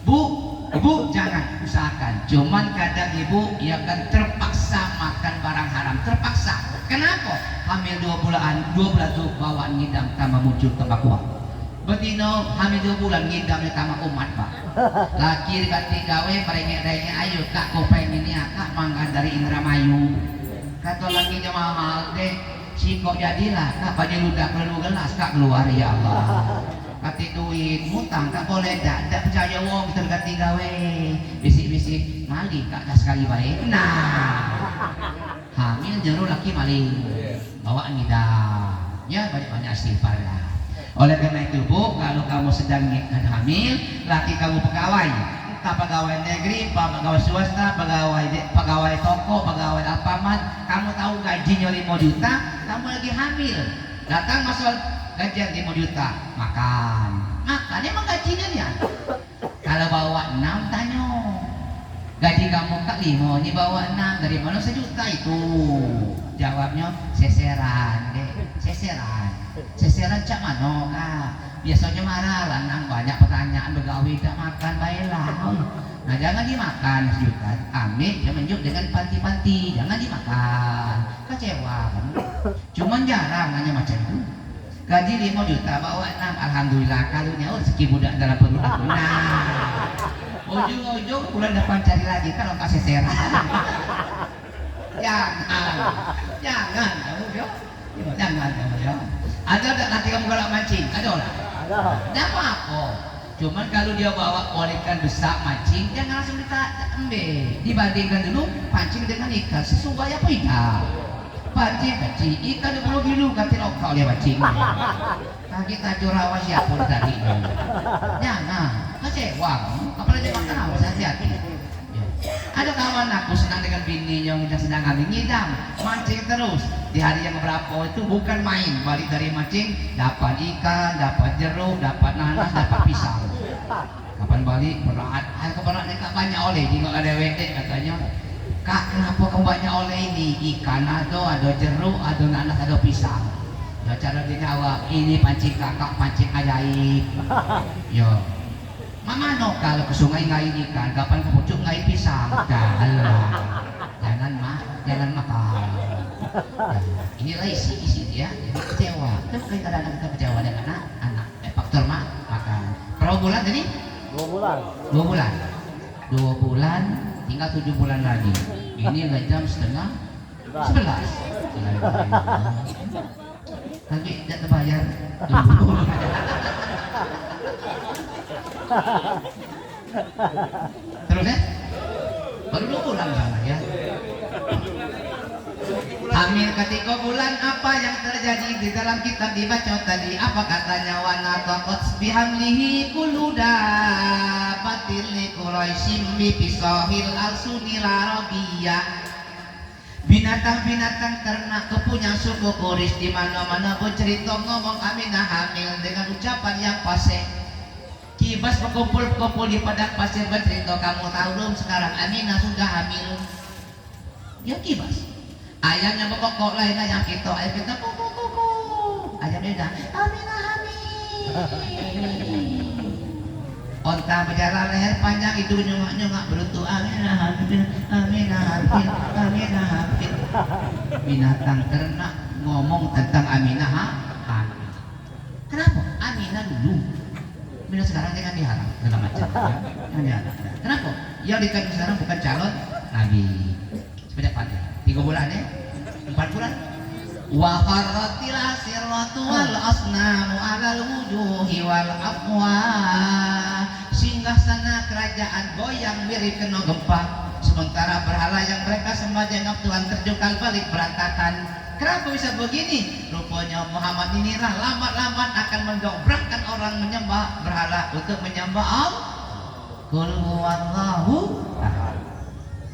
Bu, jangan usahakan. Cuman kadang ibu ya kan terpaksa makan barang haram, terpaksa. Kenapa? Hamil 2 bulan tuh bawaan ngidam tambah muncul tambah kuat. Betino hamil 2 bulan ngidamnya tambah umat Pak. Laki ganti gawe merengek-rengek ayo kak kau pengen ini kak mangga dari Indramayu. Kata lagi mahal deh. Si kok jadilah kak banyak ludah perlu gelas kak keluar ya Allah. Kati duit mutang tak boleh dak percaya wong terganti gawe bisik-bisik mali kak dah sekali baik nah hamil jero laki maling bawa ngidam ya banyak-banyak istighfar lah. Oleh karena itu Bu, kalau kamu sedang hamil laki kamu pegawai entah pegawai negeri, pegawai swasta, pegawai toko, pegawai Alfamart, kamu tahu gajinya 5 juta, kamu lagi hamil datang masuk gajian 5 juta makan emang gajinya ya kalau bawa 6 tanya gaji kamu kak 5 ini bawa 6 dari mana 1 juta itu jawabnya seseran deh seseran cak mana kak biasanya marah lanang banyak pertanyaan begawi tak makan baiklah nah jangan dimakan 1 juta ambil dia menjuk dengan panti-panti jangan dimakan kecewa kan cuman jarang hanya macam itu gaji 5 juta bawa 6 alhamdulillah kalau nyawa rezeki budak dalam perut aku nah ujung-ujung bulan depan cari lagi kalau kasih serah jangan kamu yo jangan kamu yo ada tak nanti kamu galak mancing ada lah ada apa cuman kalau dia bawa ikan besar mancing jangan langsung kita ambil dibandingkan dulu pancing dengan ikan sesuai apa ikan pancing ikan 20 kilo ganti lokal dia pancing nah kita jurawa siapa tadi jangan kecewa apalagi makan awas hati-hati ada kawan aku senang dengan bininya yang sedang hamil ngidam mancing terus di hari yang berapa itu bukan main balik dari mancing dapat ikan, dapat jeruk, dapat nanas, dapat pisang kapan balik berat keberatnya kak banyak oleh jika ada wedek katanya kak kenapa kamu banyak oleh ini ikan ada jeruk, ada nanas, ada pisang ya cara dia jawab ini pancing kakak pancing ajaib yo mama no kalau ke sungai ngain ikan kapan ke pucuk ngain pisang jangan makan inilah isi dia jadi kecewa itu kadang-kadang kita kecewa dengan anak faktor makan berapa bulan tadi? 2 bulan tinggal 7 bulan lagi ini jam setengah 11 lagi tidak terbayar terus ya baru 2 bulan ya hamil ketika bulan apa yang terjadi di dalam kitab dibaca tadi apa katanya wana taqat bihamlihi kuluda batil li quraisyim bi pisahil alsunil arabiyah binatang-binatang ternak kepunyaan suku Quraisy di mana-mana bercerita ngomong Aminah hamil dengan ucapan yang fasih Kibas berkumpul-kumpul di padang pasir bercerita, kamu tahu belum sekarang Aminah sudah hamil. Ya Kibas. Ayamnya berkokok lain ayam kita, ayam kita kok. Ayam dia dah Aminah hamil. Onta berjalan leher panjang itu nyungak-nyungak beruntung Aminah hamil, Aminah hamil, Aminah hamil. Binatang ternak ngomong tentang Aminah hamil. Kenapa? Aminah dulu. Bila sekarang jangan diharap segala macam. Jangan diharap. Kenapa? Yang dikandung sekarang bukan calon nabi. Sebanyak pandai. 3 bulan ya? 4 bulan. Wa qarratil asiratu wal asnamu alal wujuhi wal afwa. Singgah sana kerajaan goyang mirip kena gempa. Sementara berhala yang mereka sembah dianggap Tuhan terjungkal balik berantakan. Kenapa bisa begini? Rupanya Muhammad inilah lambat-lambat akan mendobrakkan orang menyembah berhala untuk menyembah Allah. Qul huwallahu ahad.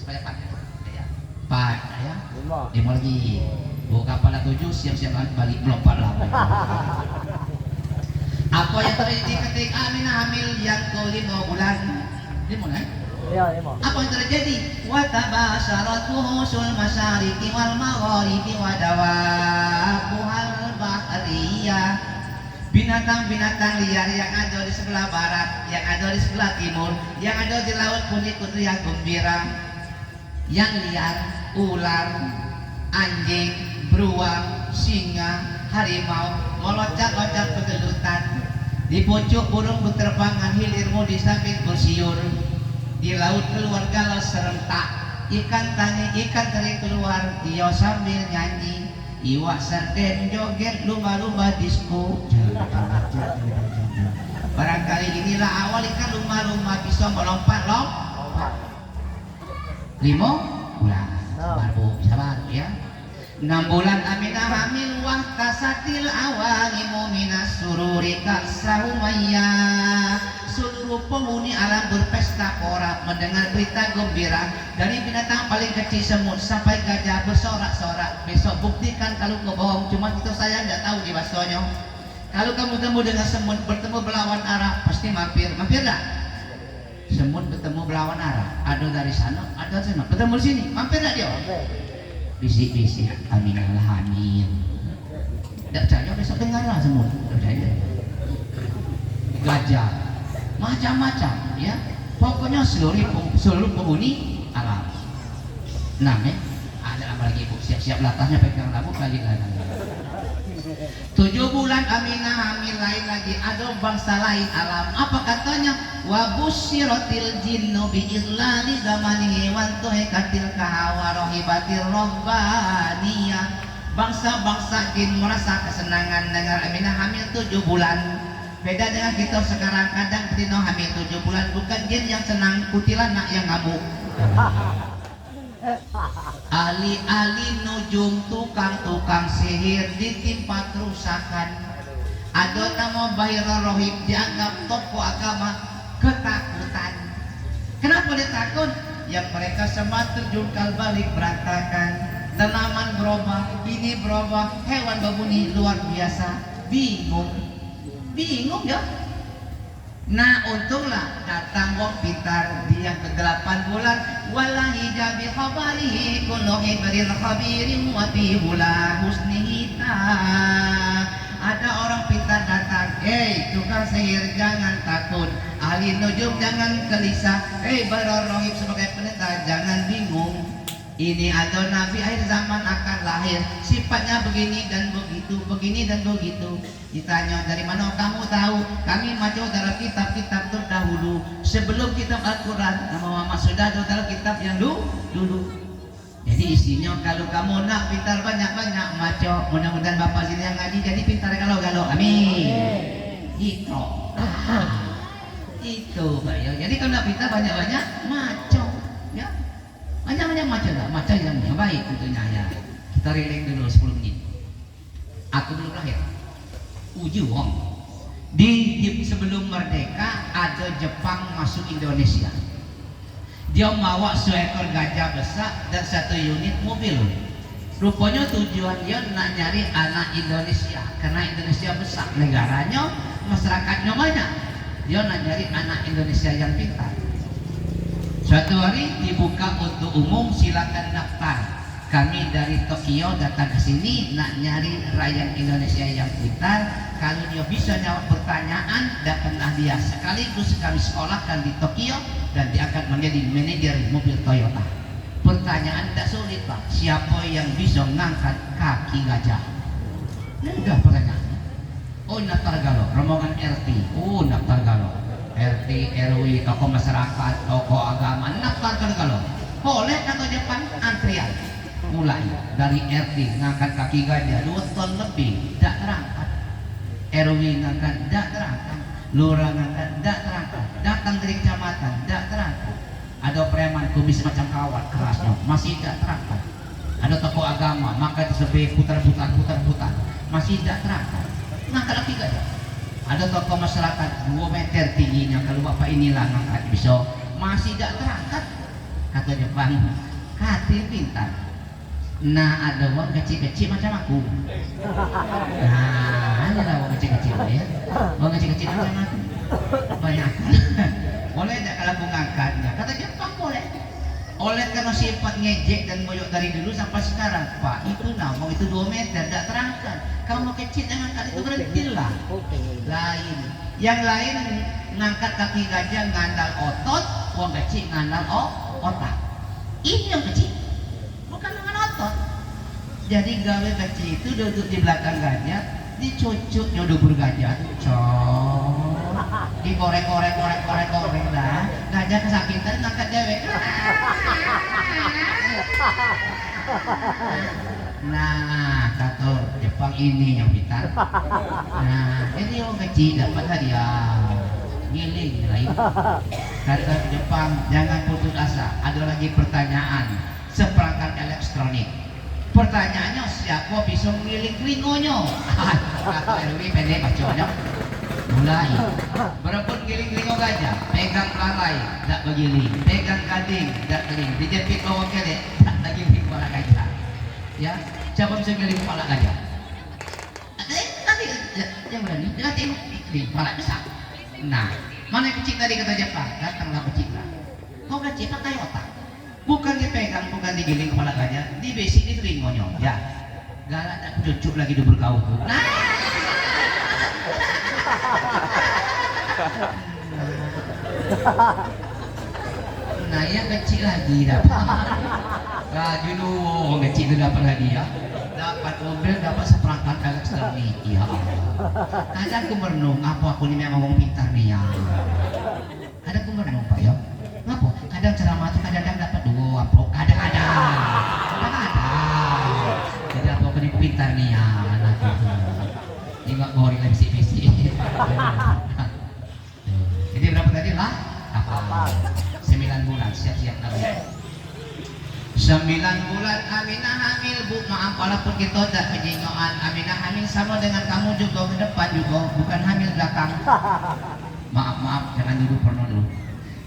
Supaya pandai ya. Pandai ya. 5 lagi. Buka kepala 7 siap-siap balik melompat lagi. Apa yang terjadi ketika Aminah hamil yang ke-5 bulan? 5 kan? Iya, apa yang terjadi? Wa tabasharatu sul masyariqi wal magharibi wa dawabuhal bahriyah. Binatang-binatang liar yang ada di sebelah barat, yang ada di sebelah timur, yang ada di laut pun ikut riang gembira. Yang liar, ular, anjing, beruang, singa, harimau, meloncat-loncat bergelutan. Di pucuk burung berterbangan, hilirmu di samping bersiul. Di laut keluar galau serentak, ikan teri keluar, dia sambil nyanyi, iwak sarden joget lumba-lumba disco. Barangkali inilah awal ikan lumba-lumba bisa melompat-lompat. 5 bulan, baru sabar ya. 6 bulan Aminah hamil wahtasatil awalimu minas sururi kasaumayyah. Seluruh penghuni alam berpesta porak mendengar berita gembira dari binatang paling kecil semut sampai gajah bersorak-sorak. Besok buktikan kalau kau bohong, cuma itu saya tidak tahu di bahasanya. Kalau kamu ketemu dengan semut bertemu belawan arah, pasti mampir tak? Semut bertemu belawan arah, ada dari sana, ada dari sana, bertemu di sini, mampir tak dia? Bisik-bisik, Aminah hamil. Tidak percaya, besok dengarlah semut. Tidak percaya. Gajah, macam-macam, ya. Pokoknya seluruh penghuni alam. 6 ya. Ada apa lagi bu? Siap-siap latahnya pegang lampu kali lagi. 7 bulan Aminah hamil lain lagi. Ada bangsa lain alam. Apa katanya? Wa busyiratil jinnu bi illali zamanihi wa tuhikatil kahawa rohibatir robbaniyah. Bangsa-bangsa jin merasa kesenangan dengar Aminah hamil 7 bulan. Beda dengan kita sekarang, kadang Tino hamil 7 bulan bukan jin yang senang, kuntilanak yang ngamuk. Ali-ali nujum, tukang-tukang sihir ditimpa kerusakan. Ada nama Bahira Rohib dianggap tokoh agama, ketakutan. Kenapa dia takut? Yang mereka sembah terjungkal balik berantakan. Tanaman berubah, bini berubah, hewan berbunyi luar biasa. Bingung ya. Nah untunglah datang wong pintar di yang ke-8 bulan. Wallahi jabi khabarihi kullu hibril khabirin wa fi hula husnihi ta. Ada orang pintar datang, tukang sihir jangan takut, ahli nujum jangan gelisah, Bahira Rohib sebagai pendeta jangan bingung. Ini ada nabi akhir zaman akan lahir, sifatnya begini dan begitu, begini dan begitu. Ditanya dari mana kamu tahu? Kami maca dalam kitab-kitab terdahulu. Sebelum kitab Al-Quran, nama Muhammad sudah ada dalam kitab yang dulu. Jadi isinya kalau kamu nak pintar banyak-banyak maca, mudah-mudahan bapak sini yang ngaji jadi pintar galau-galau. Amin. Itu. Itu Pak ya. Jadi kalau nak pintar banyak-banyak maca, ya. Banyak-banyak maca lah, maca yang baik tentunya ya. Kita releng dulu 10 menit. Aku belum lahir. Uji wong. Di sebelum merdeka ada Jepang masuk Indonesia. Dia bawa seekor gajah besar dan 1 unit mobil. Rupanya tujuan dia nak nyari anak Indonesia karena Indonesia besar negaranya, masyarakatnya banyak. dia nak nyari anak Indonesia yang pintar. Suatu hari dibuka untuk umum, silakan daftar. Kami dari Tokyo datang ke sini nak nyari rakyat Indonesia yang pintar. Kalau dia bisa jawab pertanyaan, datanglah dia. Sekaligus kami sekolahkan di Tokyo dan dia akan menjadi manajer mobil Toyota. Pertanyaan tidak sulit Pak. Siapa yang bisa mengangkat kaki gajah? Mudah pertanyaannya. Oh, daftar galo, rombongan RT. Oh, daftar galo. RT, RW, tokoh masyarakat, tokoh agama, daftar galo. Boleh kata Jepang antrian. Mulai dari RT ngangkat kaki gajah 2 ton lebih, tidak terangkat. RW ngangkat, tidak terangkat. Lurah ngangkat, tidak terangkat. Datang dari kecamatan, tidak terangkat. Ada preman kumis macam kawat kerasnya, masih tidak terangkat. Ada tokoh agama, maka tersebut putar-putar, masih tidak terangkat. Ngangkat kaki gajah. Ada tokoh masyarakat 2 meter tingginya, kalau bapak inilah ngangkat bisa, masih tidak terangkat. Kata Jepang, hati pintar. Nah, ada uang kecil-kecil macam aku. Nah, ada uang kecil-kecil ya. Uang kecil-kecil macam aku. Banyak. Boleh tidak kalau aku ngangkatnya? Kata Jepang boleh. Oleh karena sifat ngejek dan moyok dari dulu sampai sekarang, Pak, itu nama itu 2 meter, tidak terangkat. Kamu kecil dengan ngangkat itu berhentilah. Lain. Yang lain ngangkat kaki gajah ngandal otot, uang kecil ngandal otak. Ini yang kecil, bukan dengan otot. Jadi gawe kecil itu duduk di belakang gajah, dicucuk nyodubur gajah, digoreng-goreng dah. Gajah kesakitan ngangkat dewek. Nah, kata Jepang ini yang pintar. Nah, jadi orang kecil dapat hadiah. Giling lain. Kata Jepang, jangan putus asa. Ada lagi pertanyaan. Seperangkat elektronik. Pertanyaannya, siapa bisa ngiling telingonya? Kata RW pendek bacanya. Mulai. Berebut giling telinga gajah. Pegang pelalai, tak begiling. Pegang gading, tak giling. Dijepit bawah kelek, tak lagi giling kepala gajah. Ya, siapa bisa giling kepala gajah? Nanti yang berani, nanti giling kepala besar. Nah, mana kecil tadi kata Jepang? Datanglah kecil lah. Kau kecil pakai otak. Bukan dipegang, bukan digiling kepala gajah, dibesik di telinganya. Ya, galak tak cucuk lagi dubur kau tuh. Nah, yang kecil lagi dapat. Lagi dulu kecil itu dapat hadiah. Dapat mobil, dapat seperangkat elektronik. Ya Allah. Kadang aku merenung, apa aku ini memang ngomong pintar nih ya. Kadang aku merenung Pak ya. Ngapa? Kadang ceramah itu kadang dapat 2 amplop, kadang-kadang. Jadi apa aku ini pintar nih ya. Ini nggak boring lagi bisi-bisi. Jadi berapa tadi lah? Apa? 9 bulan, siap-siap kami. 9 bulan Aminah hamil Bu, maaf walaupun kita tidak kejingoan. Aminah hamil sama dengan kamu juga ke depan juga, bukan hamil belakang. Maaf, jangan dulu porno dulu.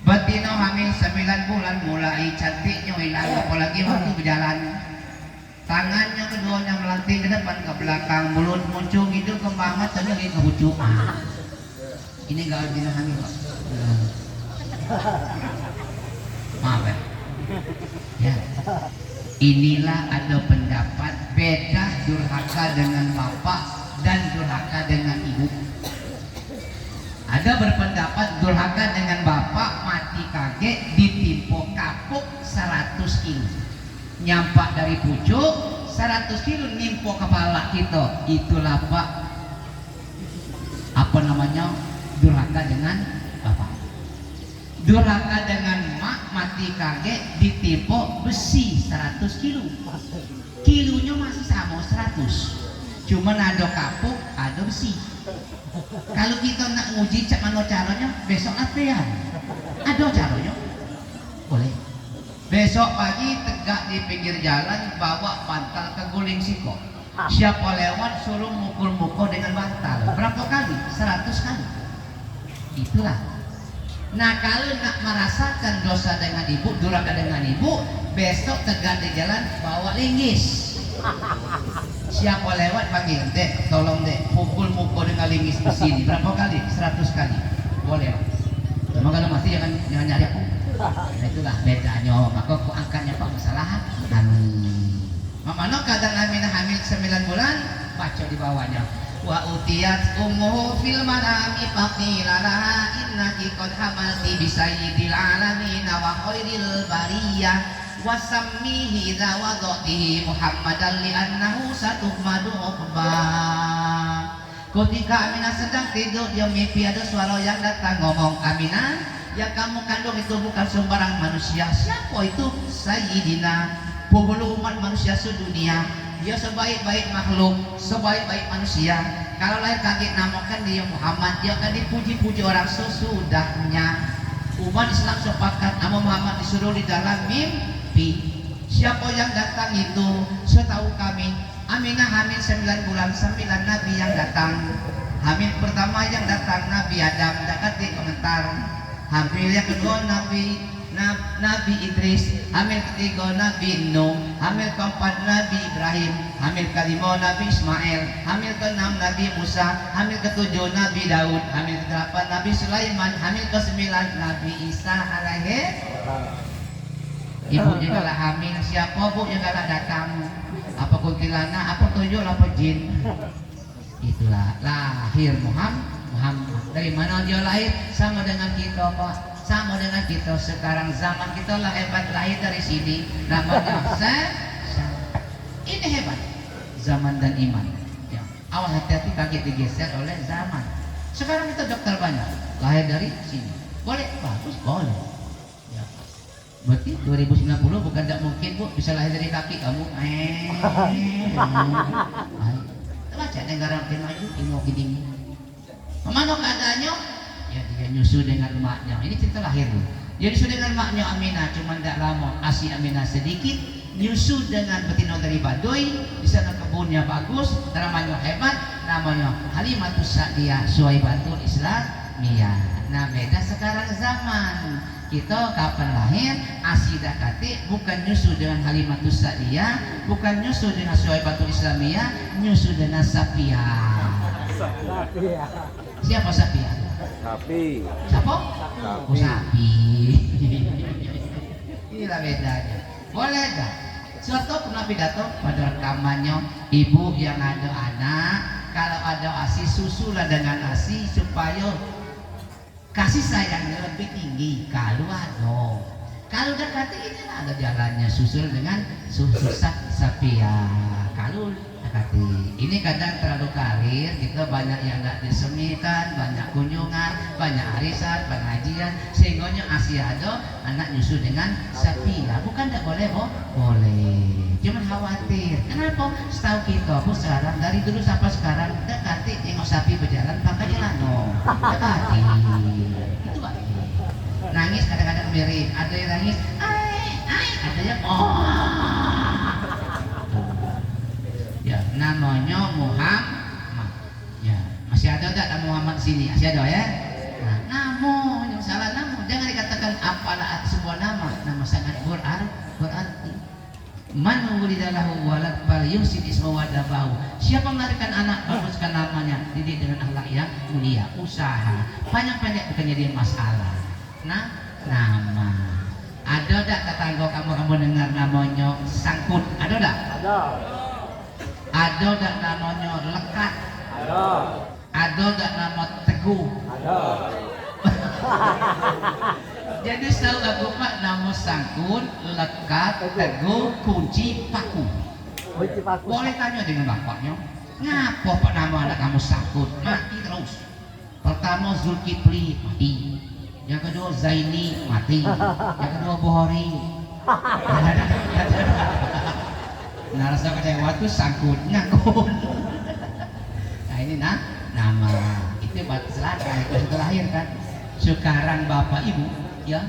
Betina hamil 9 bulan, mulai cantiknya hilang, apalagi waktu berjalan. Tangannya keduanya melanting ke depan ke belakang, mulut muncul gitu kembang mata lagi ke bucu. Ini enggak betina hamil Pak. Maaf ya. Inilah ada pendapat beda durhaka dengan bapak dan durhaka dengan ibu. Ada berpendapat durhaka dengan bapak mati kaget ditimpo kapuk 100 kilo. Nyampak dari pucuk 100 kilo nimpo kepala kita. Itulah Pak, apa namanya, durhaka dengan bapak. Durhaka dengan mak mati kaget ditimpo besi 100 kilo. Kilonya masih sama 100, cuman ada kapuk ada besi. Kalau kita nak nguji cak mana caranya, besok latihan. Ada caranya, boleh. Besok pagi tegak di pinggir jalan, bawa bantal ke guling siko. Siapa lewat suruh mukul-mukul dengan bantal. Berapa kali? 100 kali. Itulah. Nah, kalau nak merasakan dosa dengan ibu, durhaka dengan ibu, besok tegak di jalan bawa linggis. Siapa lewat panggil, dek, tolong dek, pukul-mukul dengan linggis di sini. Berapa kali? 100 kali. boleh Pak. Cuma kalau masih jangan nyari aku. Nah itulah bedanya. Maka aku angkatnya Pak masalah amin. Mamano kadang Aminah hamil 9 bulan, baca di bawahnya. Wa utiyat ummuhu fil manami faqila laha innaki qad hamalti bi sayyidil alamin wa khairil bariyah wa sammihi idza wadatihi Muhammadan li annahu satuhmadu uqba. Ketika Aminah sedang tidur, dia mimpi ada suara yang datang ngomong, Aminah, yang kamu kandung itu bukan sembarang manusia. Siapa itu? Sayyidina, penghulu umat manusia sedunia. Dia sebaik-baik makhluk, sebaik-baik manusia. Kalau lahir kaget namakan dia Muhammad, dia akan dipuji-puji orang sesudahnya. Umat Islam sepakat nama Muhammad disuruh di dalam mimpi. Siapa yang datang itu? Setahu kami Aminah hamil 9 bulan, 9 Nabi yang datang. Hamil pertama yang datang Nabi Adam, dakati komentar. Hamil yang kedua Nabi Idris, hamil ketiga Nabi Nuh, hamil keempat Nabi Ibrahim, hamil kelima Nabi Ismail, hamil keenam Nabi Musa, hamil ketujuh Nabi Daud, hamil kedelapan Nabi Sulaiman, hamil kesembilan Nabi Isa alaihi. Ibu juga lah hamil, siapa bu juga lah datang? Apa kuntilanak, apa tuyul, apa jin? Itulah lahir Muhammad. Dari mana dia lahir? Sama dengan kita Pak. Sama dengan kita sekarang, zaman kita lah hebat, lahir dari sini. Namanya ini hebat. Zaman dan iman. Ya. Awas hati-hati kaget digeser oleh zaman. Sekarang kita dokter banyak, lahir dari sini. Boleh? Bagus, boleh. Ya. Berarti 2090 bukan tidak mungkin bu bisa lahir dari kaki kamu. Baca negara makin maju, ilmu gini. Mana keadaannya? Ya dia nyusu dengan maknya. Ini cerita lahir bu. Dia nyusu dengan maknya Aminah, cuma tidak lama. Asi Aminah sedikit, nyusu dengan betina dari Baduy. Di sana kebunnya bagus, namanya hebat, namanya Halimatus Sa'diyah Suwaibatul Islamiyah. Nah beda sekarang zaman. Kita kapan lahir, asidah kati bukan nyusu dengan Halimatus Sa'diyah, bukan nyusu dengan Suwaibatul Islamiyah, nyusu dengan Sapiah. Siapa Sapiah? Sapi. Siapa? Sapi. Oh, sapi. Inilah bedanya. Boleh dah. Suatu pernah pidato pada rekamannya, ibu yang ada anak, kalau ada ASI susulah dengan ASI supaya kasih sayangnya lebih tinggi. Kalau udah kata ini ada jalannya susul dengan susu sapi ya. Kalau dekati ini kadang terlalu karir, kita banyak yang tidak disemikan, banyak kunjungan, banyak arisan, pengajian, sehingga Asia ada anak nyusu dengan sapi ya. Bukan tidak boleh, boleh. Cuman khawatir. Kenapa? Setahu kita pun sekarang dari dulu sampai sekarang dekati tengok sapi berjalan pakai jalan dekati. Itu Pak. Nangis kadang-kadang mirip, ada yang nangis, ada yang ya namanya Muhammad. Ya masih ada enggak nama Muhammad di sini? Masih ada ya. Nah, namun yang salah namun jangan dikatakan apalah sebuah nama sangat berarti. Man wulidalahu walad fal yuhsin isma wadabahu. Siapa melahirkan anak baguskan namanya, didik dengan akhlak yang mulia, usaha. Banyak-banyak bukannya dia masalah. Nah, nama. Ada enggak tetangga kamu dengar namanya Sangkut? Ada enggak? Ada enggak namanya Lekat? Ada enggak nama Teguh? Jadi setahu aku Pak, nama Sangkut, Lekat, Teguh, Kunci, Paku. Boleh tanya dengan bapaknya, ngapa Pak nama anak kamu Sangkut? Mati terus. Pertama Zulkifli mati, yang kedua Zaini mati, yang kedua Buhori. Nah rasa kecewa tuh Sangkut ngakun. Nah ini nama itu batu selatan itu sudah lahir kan. Sekarang bapak ibu ya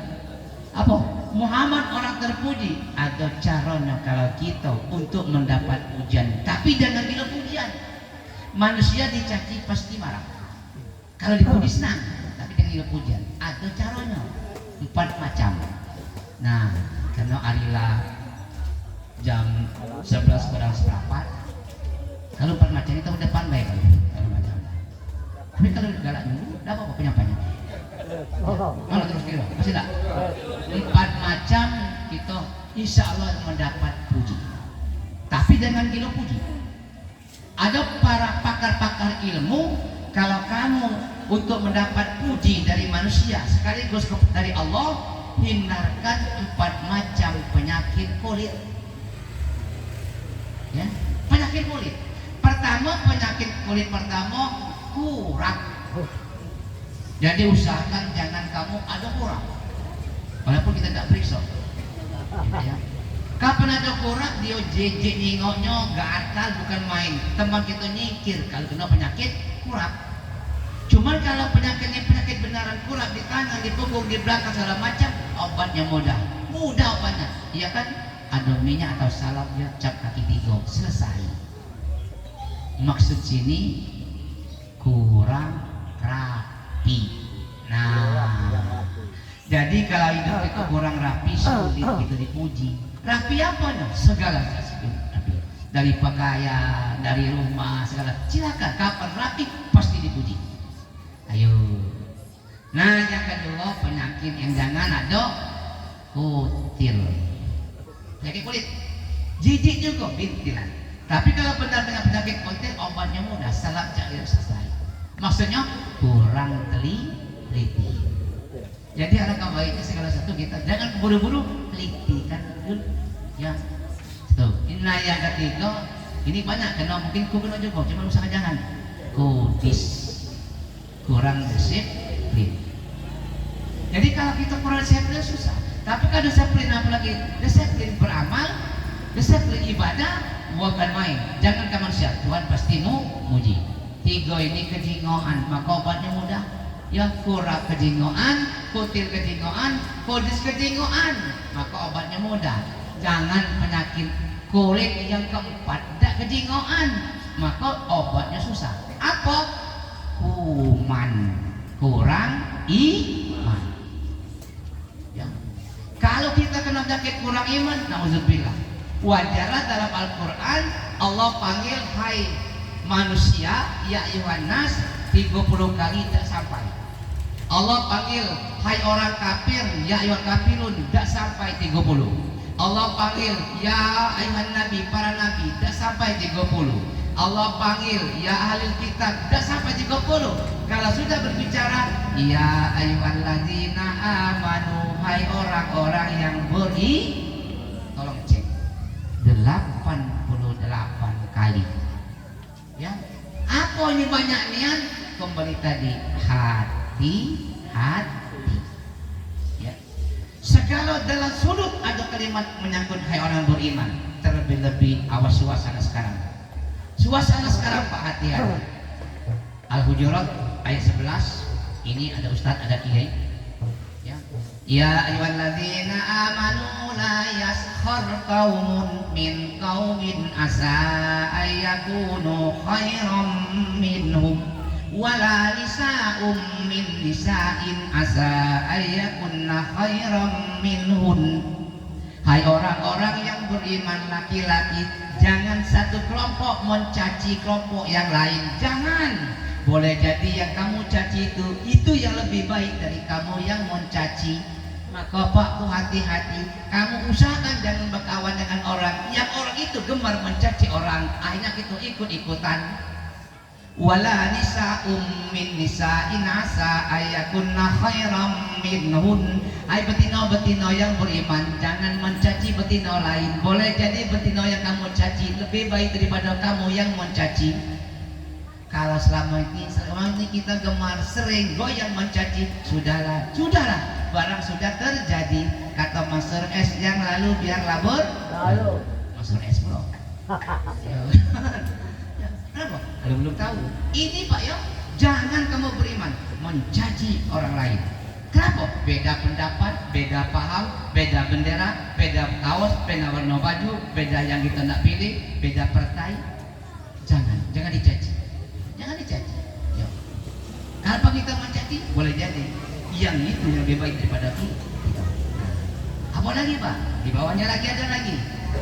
apa Muhammad orang terpuji. Ada caranya kalau kita untuk mendapat pujian, tapi jangan gila pujian. Manusia dicaci pasti marah. Kalau dipuji senang, tapi jangan gila pujian. Ada caranya 4 macam. Nah karena arilah jam 11 kurang seperempat. Kalau 4 macam itu depan baik kalau macam. Tapi kalau galak dulu, dah apa penyampainya? Mana terus kira? Masih tak? 4 macam kita insya Allah mendapat puji. Tapi dengan kilo puji. Ada para pakar-pakar ilmu, kalau kamu untuk mendapat puji dari manusia sekaligus dari Allah, hindarkan 4 macam penyakit kulit. Ya, penyakit kulit. Pertama, penyakit kulit pertama kurak. Jadi usahakan jangan kamu ada kurak. Walaupun kita tidak periksa. Ya. Kapan ada kurak, dia jejek nyingoknya, gak akal, bukan main. Teman kita nyingkir kalau kena penyakit kurak. Cuman kalau penyakitnya penyakit benaran kurak di tangan, di punggung, di belakang segala macam, obatnya mudah obatnya. Iya kan? Ada minyak atau salep, ya cap kaki 3, selesai. Maksud sini kurang rapi. Nah, jadi kalau hidup itu kurang rapi, sulit kita dipuji. Rapi apa nih? Segala sesuatu rapi. Dari pakaian, dari rumah, segala. Silakan, kapan rapi pasti dipuji. Ayo. Nah, yang kedua penyakit yang jangan ada kutil. Penyakit kulit. Jijik juga bintilan. Tapi kalau benar-benar penyakit kutil, obatnya mudah, salep cair selesai. Maksudnya kurang teliti. Jadi alangkah baiknya segala satu kita jangan buru-buru teliti kan dulu. Ya. Tuh, ini yang ketiga, ini banyak kena mungkin kena juga, cuma usaha jangan. Kudis. Kurang disiplin. Jadi kalau kita kurang disiplin susah. Tapi kalau disiplin apalagi disiplin beramal, disiplin ibadah, bukan main. Jangan ke manusia, Tuhan pasti muji. 3 ini kejingoan, maka obatnya mudah. Yang kurang kejingoan, kutil kejingoan, kudis kejingoan, maka obatnya mudah. Jangan penyakit kulit yang keempat, tidak kejingoan, maka obatnya susah. Apa? Kuman, kurang iman. Ya. Kalau kita kena penyakit kurang iman, nauzubillah. Wajarlah dalam Al-Quran Allah panggil hai manusia, ya ayuhan nas 30 kali tidak sampai. Allah panggil hai orang kafir, ya ayuhan kafirun, tidak sampai 30. Allah panggil ya ayuhan nabi, para nabi, tidak sampai 30. Allah panggil ya ahli kitab, tidak sampai 30. Kalau sudah berbicara ya ayyuhalladzina amanu, hai orang-orang yang tolong cek 88 kali. Ya, apa ini banyak niat? Kembali tadi hati. Ya. Segala dalam sudut ada kalimat menyangkut hai orang beriman. Terlebih-lebih awas suasana sekarang. Suasana sekarang Pak, hati-hati. Al-Hujurat ayat 11. Ini ada ustaz, ada kiai. Ya. Ya ayyuhalladzina amanu la yaskhar qaumun min qaumin asa ayyakunu khairam minhum wala nisa'um min nisa'in asa ayyakunna khairam minhun. Hai orang-orang yang beriman laki-laki, jangan satu kelompok mencaci kelompok yang lain. Jangan. Boleh jadi yang kamu caci itu yang lebih baik dari kamu yang mencaci. Maka Pak, hati-hati. Kamu usahakan jangan berkawan dengan orang yang orang itu gemar mencaci orang. Akhirnya kita ikut-ikutan. Wala nisa'um min nisa'in asa ayakunna khairam minhun. Hai betina-betina yang beriman, jangan mencaci betina lain. Boleh jadi betina yang kamu caci lebih baik daripada kamu yang mencaci. Kalau selama ini kita gemar sering goyang mencaci, sudahlah, barang sudah terjadi. Kata Master S yang lalu biar labur lalu. Master S bro. Kenapa? Kalau belum tahu. Ini Pak ya, jangan kamu beriman mencaci orang lain. Kenapa? Beda pendapat, beda paham, beda bendera, beda kaos, beda warna baju, beda yang kita nak pilih, beda partai. Jangan dicaci. Jangan dicaci. Ya. Kalau kita mencaci, boleh jadi yang itu yang lebih baik daripada kita. Apa lagi Pak? Di bawahnya lagi ada lagi.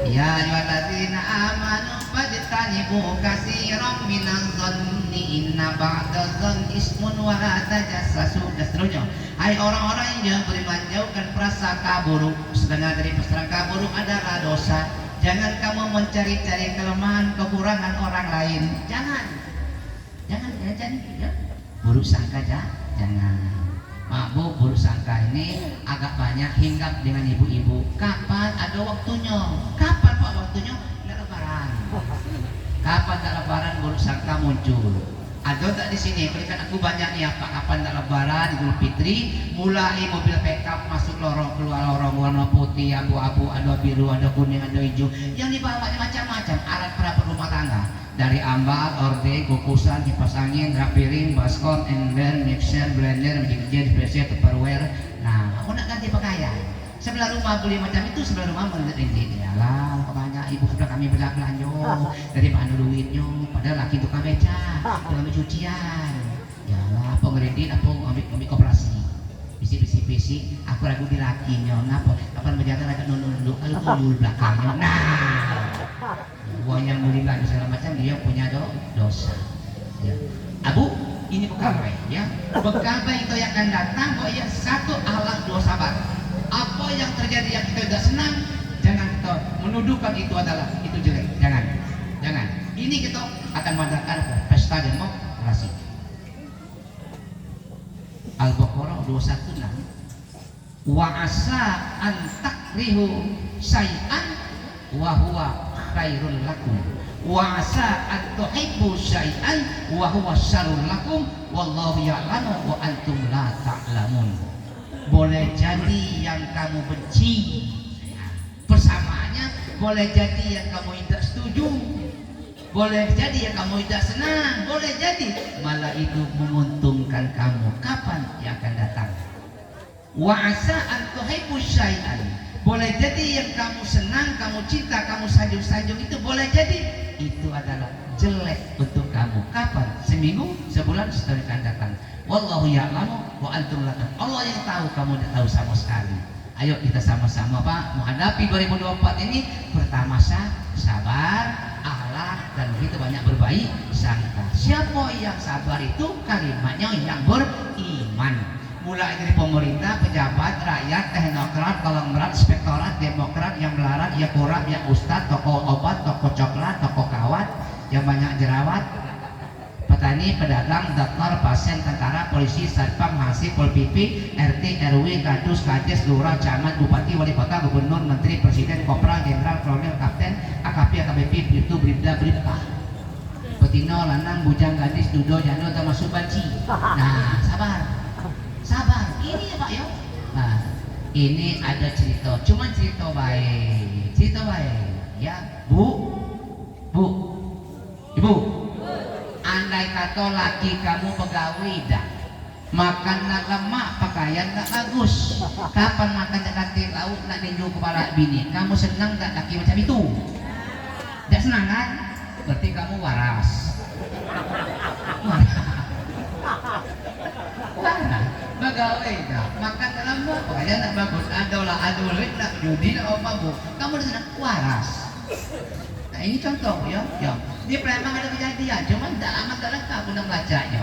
Ya ayyuhalladzina amanu fajtanibu katsiran minadh dhanni inna ba'dadh dhanni ismun wa la tajassasu dan seterusnya. Hai orang-orang yang beriman, jauhkan prasangka buruk. Setengah dari prasangka buruk adalah dosa. Jangan kamu mencari-cari kelemahan kekurangan orang lain. Jangan ya. Buruk sangka jangan. Mabuk buruk sangka ini agak banyak hinggap dengan ibu-ibu. Kapan ada waktunya? Kapan pak waktunya? Nggak lebaran. Kapan tak lebaran buruk sangka muncul? Ada tak di sini? Berikan aku banyak nih apa? Kapan tak lebaran Idul Fitri? Mulai mobil pickup masuk lorong keluar lorong warna putih, abu-abu, ada biru, ada kuning, ada hijau. Yang dibawa macam-macam alat perabot rumah tangga. Dari ambak, orde, kukusan, kipas angin, rak piring, baskom, ember, mixer, blender, meja spesial, tupperware. Nah, aku nak ganti pakaian. Sebelah rumah beli macam itu, sebelah rumah beli ini. Yalah, banyak ibu sudah kami belanja dari mana duitnya. Padahal laki tukang beca, tukang cucian. Yalah, pengeredit apa ambil koperasi. Bisi, aku ragu di lakinya. Ngapa? Kapan berjalan agak nunduk, kalau tuyul belakangnya. Nah. Uang yang beli baju segala macam dia punya dosa ya. Abu ini pegawai ya, pegawai itu yang akan datang kok ya satu alat dua sabar. Apa yang terjadi yang kita tidak senang jangan kita menuduhkan itu adalah itu jelek, jangan ini kita akan mengadakan pesta demokrasi. Al-Baqarah 216 wa asa an takrihu syai'an wa huwa khairul lakum wa asa an tuhibbu syai'an wa huwa syarrul lakum wallahu ya'lamu wa antum la ta'lamun. Boleh jadi yang kamu benci persamaannya, boleh jadi yang kamu tidak setuju, boleh jadi yang kamu tidak senang, boleh jadi malah itu menguntungkan kamu. Kapan yang akan datang? Wa asa an tuhibbu syai'an, boleh jadi yang kamu senang, kamu cinta, kamu sanjung-sanjung itu boleh jadi itu adalah jelek untuk kamu. Kapan? Seminggu, sebulan, setelah akan datang. Wallahu ya'lamu wa antum la ta'lamun. Allah yang tahu, kamu tidak tahu sama sekali. Ayo kita sama-sama Pak menghadapi 2024 ini. Pertama sabar, akhlak, dan begitu banyak berbaik sangka. Siapa yang sabar itu kalimatnya yang beriman. Mulai dari pemerintah, pejabat, rakyat, teknokrat, konglomerat, inspektorat, demokrat, yang melarat, ya kurang, yang ustad, toko obat, toko coklat, toko kawat, yang banyak jerawat, petani, pedagang, dokter, pasien, tentara, polisi, satpam, mahasiswa, pol pp, rt, rw, kadus, kades, lurah, camat, bupati, wali kota, gubernur, menteri, presiden, kopral, jenderal, kolonel, kapten, akp, akbp, bribtu, bribda, bribka, petino, lanang, bujang, gadis, dudo, jano, termasuk banci. Nah, sabar, ini ya Pak ya. Nah, ini ada cerita, cuma cerita baik ya Bu, Ibu, andai kata laki kamu pegawai dah makan nak lemak, pakaian tak bagus, kapan makan cakati laut nak tinju kepala bini, kamu senang tak laki macam itu? Tak senang kan? Berarti kamu waras. Pegawai dah makan dalam pakaian tak bagus, adalah nak judi, nak mabuk, kamu sudah waras. Nah ini contoh ya. Dia memang ada kejadian, cuman tak amat tak lengkap undang bacanya.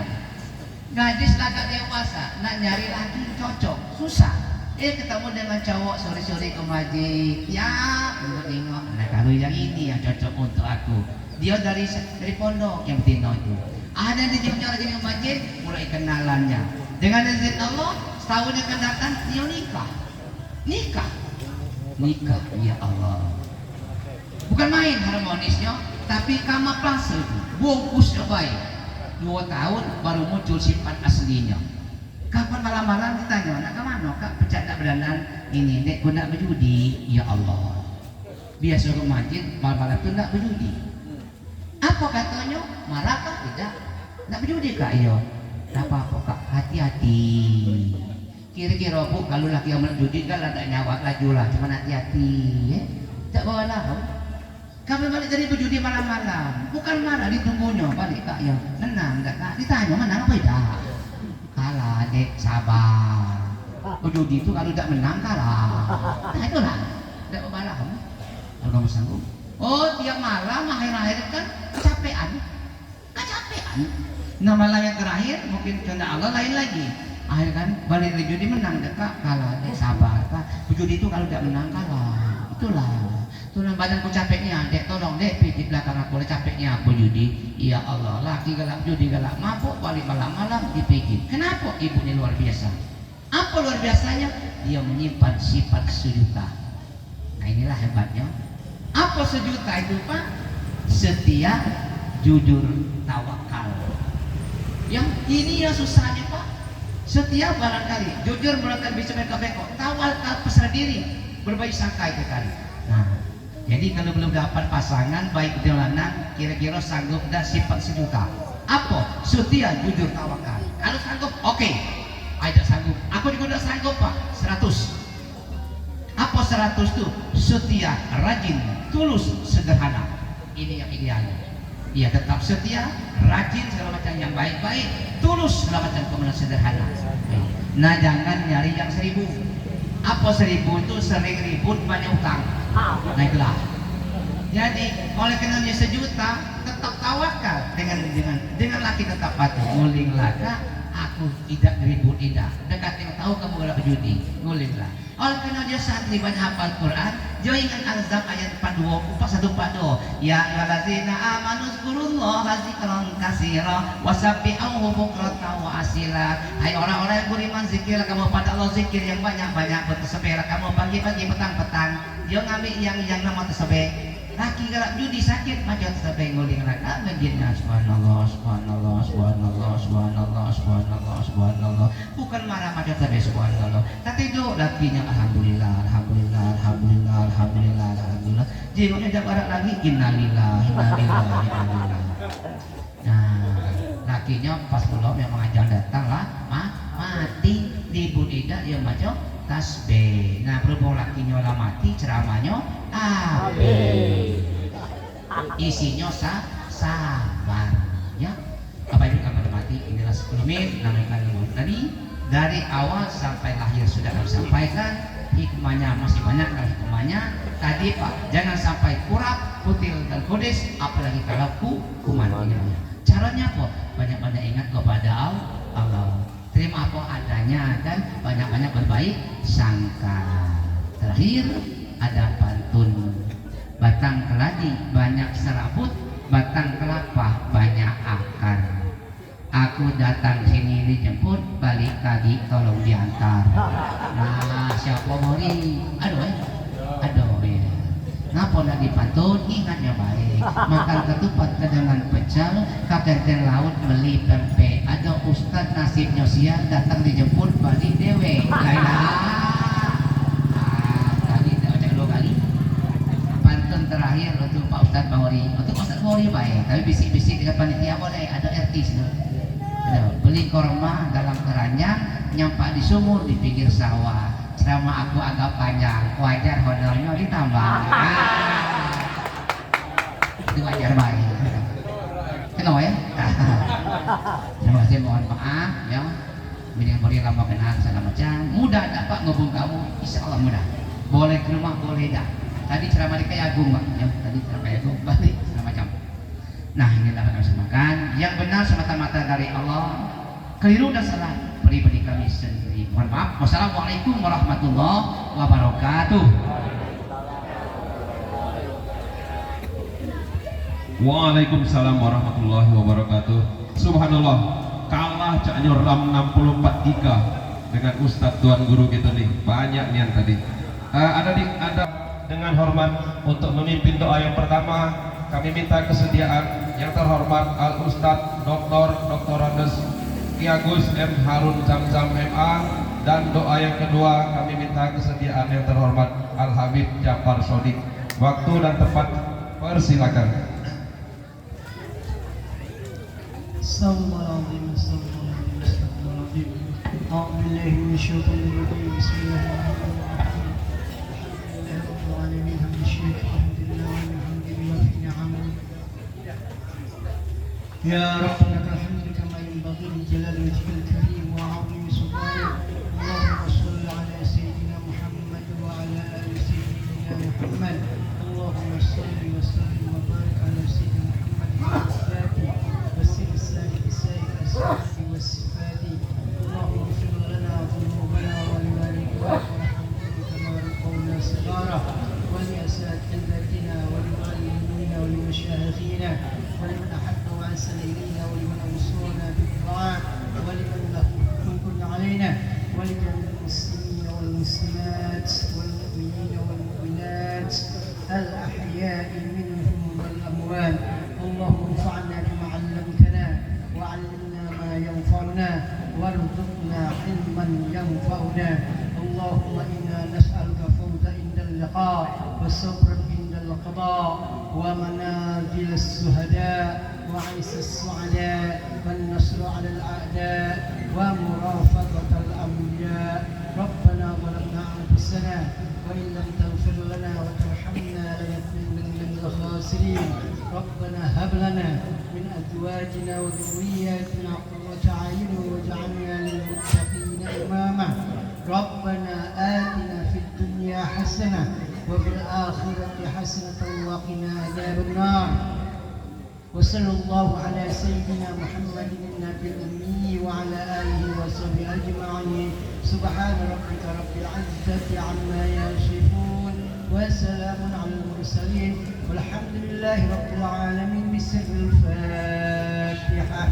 Gadis agak dewasa, nak nyari lagi cocok, susah. Ketemu dengan cowok sore-sore ke masjid, ya tengok. Nah kalau yang ini yang cocok untuk aku. Dia dari pondok yang betina itu. Ada di jauhnya lagi ke masjid, mulai kenalannya. Dengan izin Allah, setahun yang akan datang dia nikah, ya Allah. Bukan main harmonisnya, tapi kamuflase itu, bungkus baik. 2 tahun baru muncul sifat aslinya. Kapan malam-malam ditanya, nak ke mana? Kak pecah tak berdandan ini, dek guna berjudi, ya Allah. Biasa ke masjid, malam-malam itu nak berjudi. Apa katanya? Marah kah? Tidak. Nak berjudi kak? Iya. Tak apa-apa kak, hati-hati. Kira-kira bu, kalau laki yang berjudi kan ada nyawa laju lah, cuma hati-hati. Tak bawa lah. Kami balik dari berjudi malam-malam, bukan marah, ditunggunya balik kak ya. Menang tak kak? Ditanya menang apa tidak? Kalah dek, sabar. Berjudi itu kalau tidak menang kalah. Nah itulah, tidak bawa lah. kamu sanggup? Oh, tiap malam akhir-akhir kan kecapean. Nah malam yang terakhir mungkin kehendak Allah lain lagi. Akhir kan balik dari judi menang dekat kalah dek sabar kak. Judi itu kalau tidak menang kalah. Itulah badanku capeknya, dek tolong dek pijit belakang aku, capeknya aku judi. Ya Allah, laki galak judi galak mabuk balik malam-malam dipijit. Kenapa? Ibu ini luar biasa. Apa luar biasanya? Dia menyimpan sifat sejuta. Nah inilah hebatnya. Apa sejuta itu Pak? Setia, jujur, tawakal. Yang ini yang susahnya Pak. Setia barangkali, jujur barangkali bisa bengkok-bengkok, tawakal pasrah diri, berbaik sangka itu kan. Nah, jadi kalau belum dapat pasangan baik itu lanang, kira-kira sanggup dah sifat sejuta. Apa? Setia, jujur, tawakal. Kalau sanggup, oke. Ada sanggup. Aku juga udah sanggup Pak. 100. Apa 100 tuh? Setia, rajin, tulus, sederhana. Ini yang idealnya. Ia tetap setia, rajin segala macam yang baik-baik, tulus segala macam kemudian sederhana. Nah jangan nyari yang 1000. Apa 1000 itu sering ribut banyak utang. Nah itulah. Jadi oleh kenanya sejuta tetap tawakal dengan laki tetap patuh. Nguling laka, aku tidak ribut tidak. Dekat yang tahu kamu galak berjudi, ngulinglah. Oleh karena dia santri banyak hafal Quran, dia ingat Al-Zam ayat 4142. Ya ayyuhallazina amanu dzkurullaha dzikran katsira wasabbihuhu bukratan wa asila. Hai orang-orang yang beriman, zikir kamu pada Allah, zikir yang banyak-banyak, bertasbih kamu pagi-pagi petang-petang. Dia ngambil yang nama tasbih. Laki galak judi sakit macam tasbih nguling laka menjinnya subhanallah subhanallah subhanallah subhanallah subhanallah subhanallah. Bukan marah macam tasbih subhanallah. Tapi itu lakinya alhamdulillah alhamdulillah alhamdulillah alhamdulillah alhamdulillah. Jenguknya dah barat lagi innalillah innalillah innalillah. Nah, lakinya pas belum yang mengajar datang lah mati di budidak dia macam tasbih. Nah berhubung lakinya lah mati, ceramahnya isinya sabar ya. Apa itu kamar mati? Inilah 10 menit namanya kalimat tadi dari awal sampai lahir sudah kami sampaikan. Hikmahnya masih banyak kali hikmahnya tadi Pak. Jangan sampai kurap, kutil dan kudis, apalagi kalau kuman ini. Caranya apa? Banyak-banyak ingat kepada Allah. Terima apa adanya dan banyak-banyak berbaik sangka. Terakhir ada pantun. Batang keladi banyak serabut, batang kelapa banyak akar. Aku datang sini dijemput, balik lagi tolong diantar. Nah siapa mori? Aduh ya. Ngapa nak dipantun? Ingatnya baik. Makan ketupat dengan pecel, kakek laut beli pempek. Ada ustad nasibnya sial, datang dijemput balik dewe. Lailah. Tadi udah 2 kali. Pantun terakhir untuk Pak Ustad Bahori. Untuk Pak Ustad Bahori baik, tapi bisik-bisik dengan panitia boleh. Ada RT sini. Beli korma dalam keranjang, nyampak di sumur di pinggir sawah. Ceramah aku agak panjang, wajar honornya ditambah. Itu wajar baik. Kenapa ya? Terima kasih, mohon maaf ya. Bini boleh lama kenal segala macam. Mudah tak Pak ngobong kamu? Insya Allah mudah. Boleh ke rumah boleh dah. Tadi ceramah di Kayagung Pak. Ya, tadi ceramah Kayagung balik segala macam. Nah inilah kami semakan. Yang benar semata-mata dari Allah. Keliru dan salah pribadi kami sendiri. Mohon maaf. Wassalamualaikum warahmatullahi wabarakatuh. Waalaikumsalam warahmatullahi wabarakatuh. Subhanallah, kalah Cak Nyoram 64 dengan Ustadz Tuan Guru kita nih. Banyak nih yang tadi. Ada dengan hormat untuk memimpin doa yang pertama, kami minta kesediaan yang terhormat Al Ustadz Dr. Andes Ki Agus M Harun Zamzam MA, dan doa yang kedua kami minta kesediaan yang terhormat Al Habib Jafar Sodik. Waktu dan tempat persilakan. Astagfirullahaladzim, astagfirullahaladzim. A'udzubillahi minasyaitonir rajim. Bismillahirrahmanirrahim. Alhamdulillahirabbil alamin. Alhamdulillahi walhamdulillahi fi ni'amih. Ya Rabbana alhamdu kama yanbaghi li jalali wajhikal karim wa 'azimi sultanik. Allahumma shalli ala sayyidina Muhammad wa ala ali sayyidina Muhammad. اللهم صل وسلم وبارك على سيدنا محمد الفاتح والسر السابق السائق الأسماء والصفات. اللهم اغفر لنا ذنوبنا ولوالدينا وارحمنا كما ربونا صغارا ولأساتذتنا ولمعلمينا ولمشايخنا ولمن أحب وأحسن إلينا ولمن أوصانا بالطاعة ولمن له حقوق علينا ولجميع المسلمين والمسلمات والمؤمنين والمؤمنات الأحياء منهم والأموات. اللهم انفعنا بما علمتنا وعلمنا ما ينفعنا وارزقنا علما ينفعنا. اللهم إنا نسألك فوز عند اللقاء وصبرا عند القضاء ومنازل الشهداء وعيش السعداء والنصر على الأعداء ومرافقة الأنبياء. ربنا ظلمنا أنفسنا وإن لم تغفر لنا وترحمنا لنكونن من الخاسرين. ربنا هب لنا من أزواجنا وذرياتنا قرة أعين واجعلنا للمتقين إماما. ربنا آتنا في الدنيا حسنة وفي الآخرة حسنة وقنا عذاب النار. وصلى الله على سيدنا محمد النبي الأمي وعلى آله وصحبه أجمعين. سبحان ربك رب العزة عما يصفون وسلام على المرسلين والحمد لله رب العالمين. بسر الفاتحة.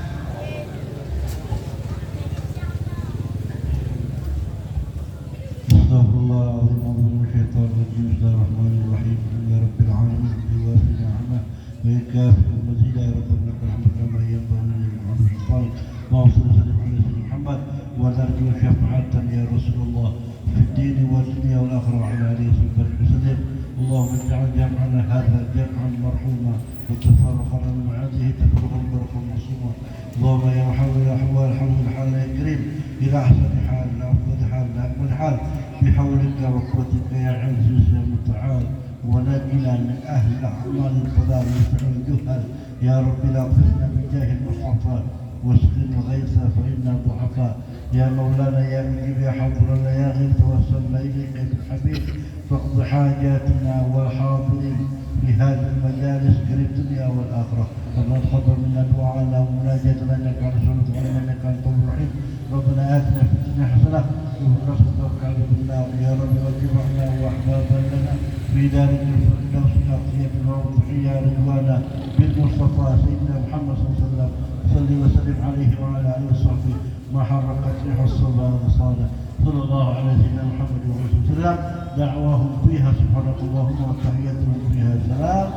استغفر الله العظيم أعوذ من الشيطان الرجيم. بسم الله الرحمن الرحيم. الحمد لله رب العالمين بوافي نعمه ويكافئ المزيد. يا رب لك الحمد كما ينبغي للعظيم السلطان. اللهم صل وسلم على سيدنا محمد ونرجو شفاعة يا رسول الله في الدين والدنيا والآخرة وعلى آله وصحبه وسلم. اللهم اجعل جمعنا هذا جمعا مرحوما وتفرقنا من بعده تفرقا برقا معصوما. اللهم يا محمد يا حوال حول الحال يا كريم إلى أحسن حال إلى أفضل حال إلى أكمل حال بحولك وقوتك يا عزيز يا متعال. ونجنا من أهل الأعمال الضلال والفعل الجهل يا رب. لا اغفرنا من جاه المصطفى واسقنا الغيث فإنا ضعفاء. يا مولانا يا مجيب يا حضرنا يا غير توسلنا إليك بالحبيب فاقض حاجاتنا والحاضرين في هذه المجالس قريب الدنيا والآخرة. ربنا تقبل منا دعاءنا ومناجاتنا إنك على سنة إنك أنت الرحيم. ربنا آتنا في الدنيا حسنة وفي الآخرة حسنة بالنار. يا رب وجمعنا وأحبابا لنا في دار الفردوس الأطيب الروض يا رضوانا بالمصطفى سيدنا محمد صلى الله عليه وسلم. صل وسلم عليه وعلى آله وصحبه ما حركت ريح الصلاة والصلاة. صلى الله على سيدنا محمد وعلى وسلم. دعواهم فيها سبحانك اللهم وتحياتهم فيها سلام.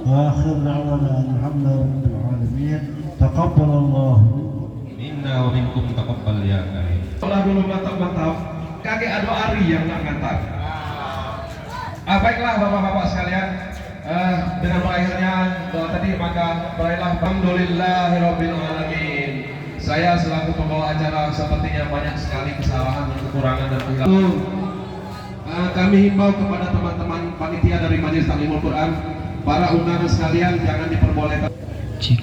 وآخر دعوانا أن الحمد لله رب العالمين. تقبل الله Minna wa minkum taqabbal ya karim. Setelah dulu mantap-mantap, kakek ado Ari yang ngantar. Baiklah bapak-bapak sekalian, dengan berakhirnya doa tadi maka berakhirlah alhamdulillahirabbil alamin. Saya selaku pembawa acara sepertinya banyak sekali kesalahan dan kekurangan dan kehilangan. Kami himbau kepada teman-teman panitia dari Majelis Taklimul Quran, para undangan sekalian jangan diperbolehkan. Cik.